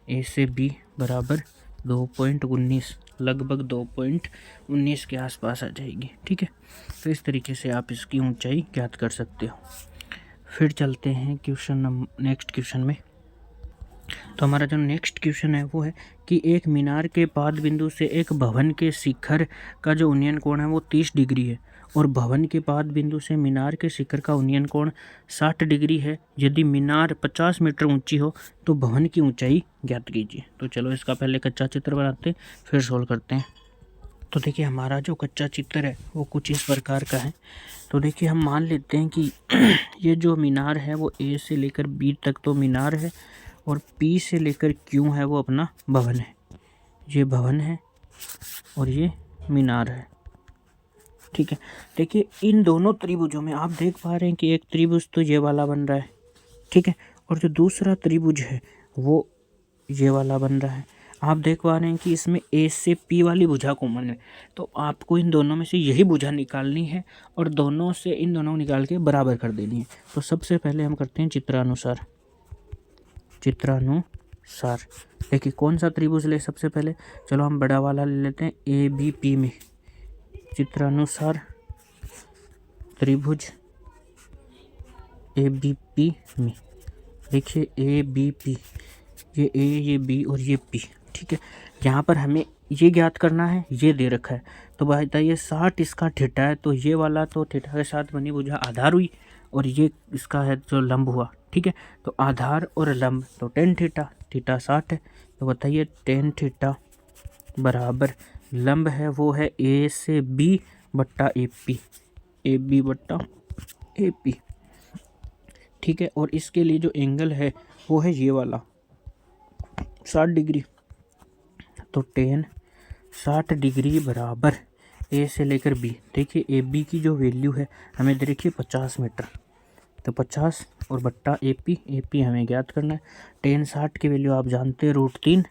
Speaker 1: ए से बी बराबर 2.19, लगभग 2.19 के आसपास आ जाएगी, ठीक है। तो इस तरीके से आप इसकी ऊंचाई ज्ञात कर सकते हो। फिर चलते हैं नेक्स्ट क्वेश्चन में। तो हमारा जो नेक्स्ट क्वेश्चन है वो है कि एक मीनार के पाद बिंदु से एक भवन के शिखर का जो उन्नयन कोण है वो 30 डिग्री है और भवन के पाद बिंदु से मीनार के शिखर का उन्नयन कोण 60 डिग्री है। यदि मीनार 50 मीटर ऊंची हो तो भवन की ऊंचाई ज्ञात कीजिए। तो चलो इसका पहले कच्चा चित्र बनाते हैं फिर सोल्व करते हैं। तो देखिए हमारा जो कच्चा चित्र है वो कुछ इस प्रकार का है। तो देखिए हम मान लेते हैं कि ये जो मीनार है वो ए से लेकर बी तक तो मीनार है और पी से लेकर क्यू है वो अपना भवन है। ये भवन है और ये मीनार है, ठीक है। देखिए इन दोनों त्रिभुजों में आप देख पा रहे हैं कि एक त्रिभुज तो ये वाला बन रहा है, ठीक है, और जो दूसरा त्रिभुज है वो ये वाला बन रहा है। आप देख पा रहे हैं कि इसमें ए से पी वाली भुजा कॉमन है, तो आपको इन दोनों में से यही भुजा निकालनी है और दोनों से इन दोनों को निकाल के बराबर कर देनी है। तो सबसे पहले हम करते हैं चित्रानुसार। देखिए कौन सा त्रिभुज ले सबसे पहले, चलो हम बड़ा वाला ले लेते हैं ए बी पी में। चित्रानुसार त्रिभुज ए बी पी में, देखिए ए बी पी, ये ए ये बी और ये पी, ठीक है। यहाँ पर हमें ये ज्ञात करना है, ये दे रखा है। तो बताइए 60 इसका थीटा है तो ये वाला तो थीटा के साथ बनी भुजा आधार हुई और ये इसका है जो लंब हुआ, ठीक है। तो आधार और लंब तो tan थीटा, थीटा 60 है। तो बताइए tan थीटा बराबर लंब है वो है ए से बी बट्टा ए पी, ए बी बट्टा ए पी, ठीक है। और इसके लिए जो एंगल है वो है ये वाला 60 डिग्री। तो tan 60 डिग्री बराबर ए से लेकर बी, देखिए ए बी की जो वैल्यू है हमें देखिए 50 मीटर, तो 50 और बट्टा ए पी हमें ज्ञात करना है। tan 60 की वैल्यू आप जानते हैं √3,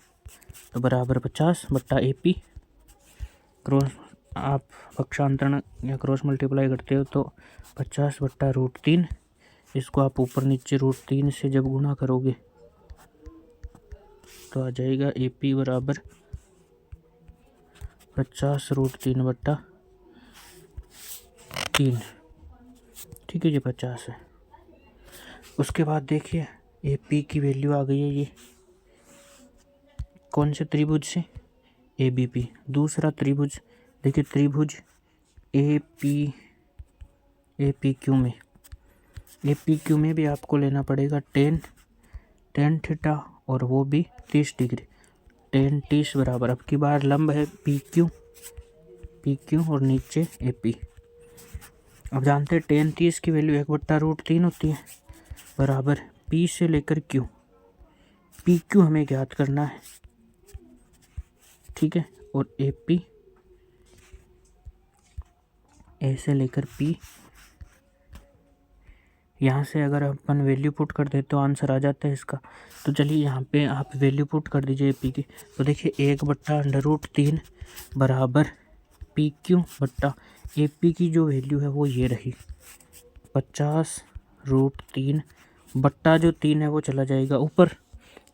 Speaker 1: तो बराबर 50 बट्टा ए पी। क्रॉस आप पक्षांतरण या क्रॉस मल्टीप्लाई करते हो तो 50 बट्टा √3, इसको आप ऊपर नीचे √3 से जब गुणा करोगे तो आ जाएगा ए पी बराबर 50 √3 बट्टा 3, ठीक है, ये 50 है। उसके बाद देखिए ए पी की वैल्यू आ गई है ये कौन से त्रिभुज से, ए बी पी। दूसरा त्रिभुज देखिए त्रिभुज ए पी क्यू में, ए पी क्यू में भी आपको लेना पड़ेगा tan थीटा और वो भी 30 डिग्री, tan 30 बराबर अब की बार लंब है पी क्यू और नीचे ए पी। अब जानते हैं tan 30 की वैल्यू 1/√3 होती है बराबर पी से लेकर क्यू, पी क्यू हमें ज्ञात करना है, ठीक है। और ए पी ए से लेकर पी, यहाँ से अगर अपन वैल्यू पुट कर दे तो आंसर आ जाता है इसका। तो चलिए यहाँ पे आप वैल्यू पुट कर दीजिए पी की। तो देखिए 1/√3 बराबर पी क्यू बट्टा ए पी की जो वैल्यू है वो ये रही 50√3 बट्टा जो 3 है वो चला जाएगा ऊपर,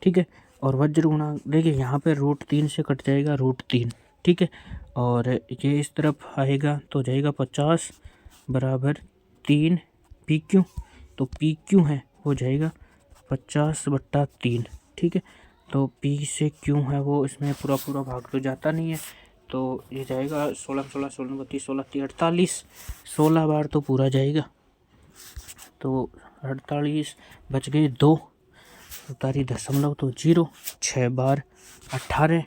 Speaker 1: ठीक है। और वज्र गुणा देखिए यहाँ पे √3 से कट जाएगा √3, ठीक है। और ये इस तरफ आएगा तो जाएगा 50 बराबर 3 पी क्यू, तो पी क्यू है वो जाएगा 50 बट्टा 3, ठीक है। तो पी से क्यू है वो इसमें पूरा भाग तो जाता नहीं है, तो ये जाएगा 16 16 16 32 16 48, 16 बार तो पूरा जाएगा। तो 48 बच गए 2, उतारी दशमलव तो 0, 6 बार 18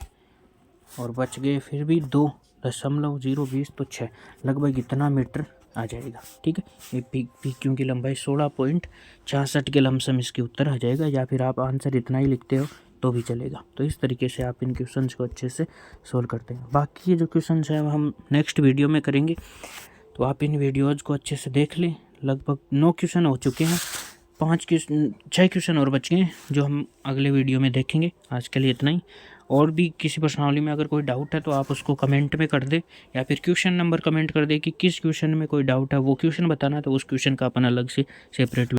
Speaker 1: और बच गए फिर भी 2.020 तो 6, लगभग इतना मीटर आ जाएगा, ठीक है। ये पी क्यू की लंबाई 16.66 के लमसम इसके उत्तर आ जाएगा। या फिर आप आंसर इतना ही लिखते हो तो भी चलेगा। तो इस तरीके से आप इन क्वेश्चंस को अच्छे से सोल्व करते हैं। बाकी ये जो क्वेश्चंस हैं हम नेक्स्ट वीडियो में करेंगे, तो आप इन वीडियोज़ को अच्छे से देख लें। लगभग 9 क्वेश्चन हो चुके हैं, 6 क्वेश्चन और बच गए हैं जो हम अगले वीडियो में देखेंगे। आज के लिए इतना ही। और भी किसी प्रश्नावली में अगर कोई डाउट है तो आप उसको कमेंट में कर दे, या फिर क्वेश्चन नंबर कमेंट कर दे कि किस क्वेश्चन में कोई डाउट है, वो क्वेश्चन बताना, तो उस क्वेश्चन का अपन अलग से सेपरेट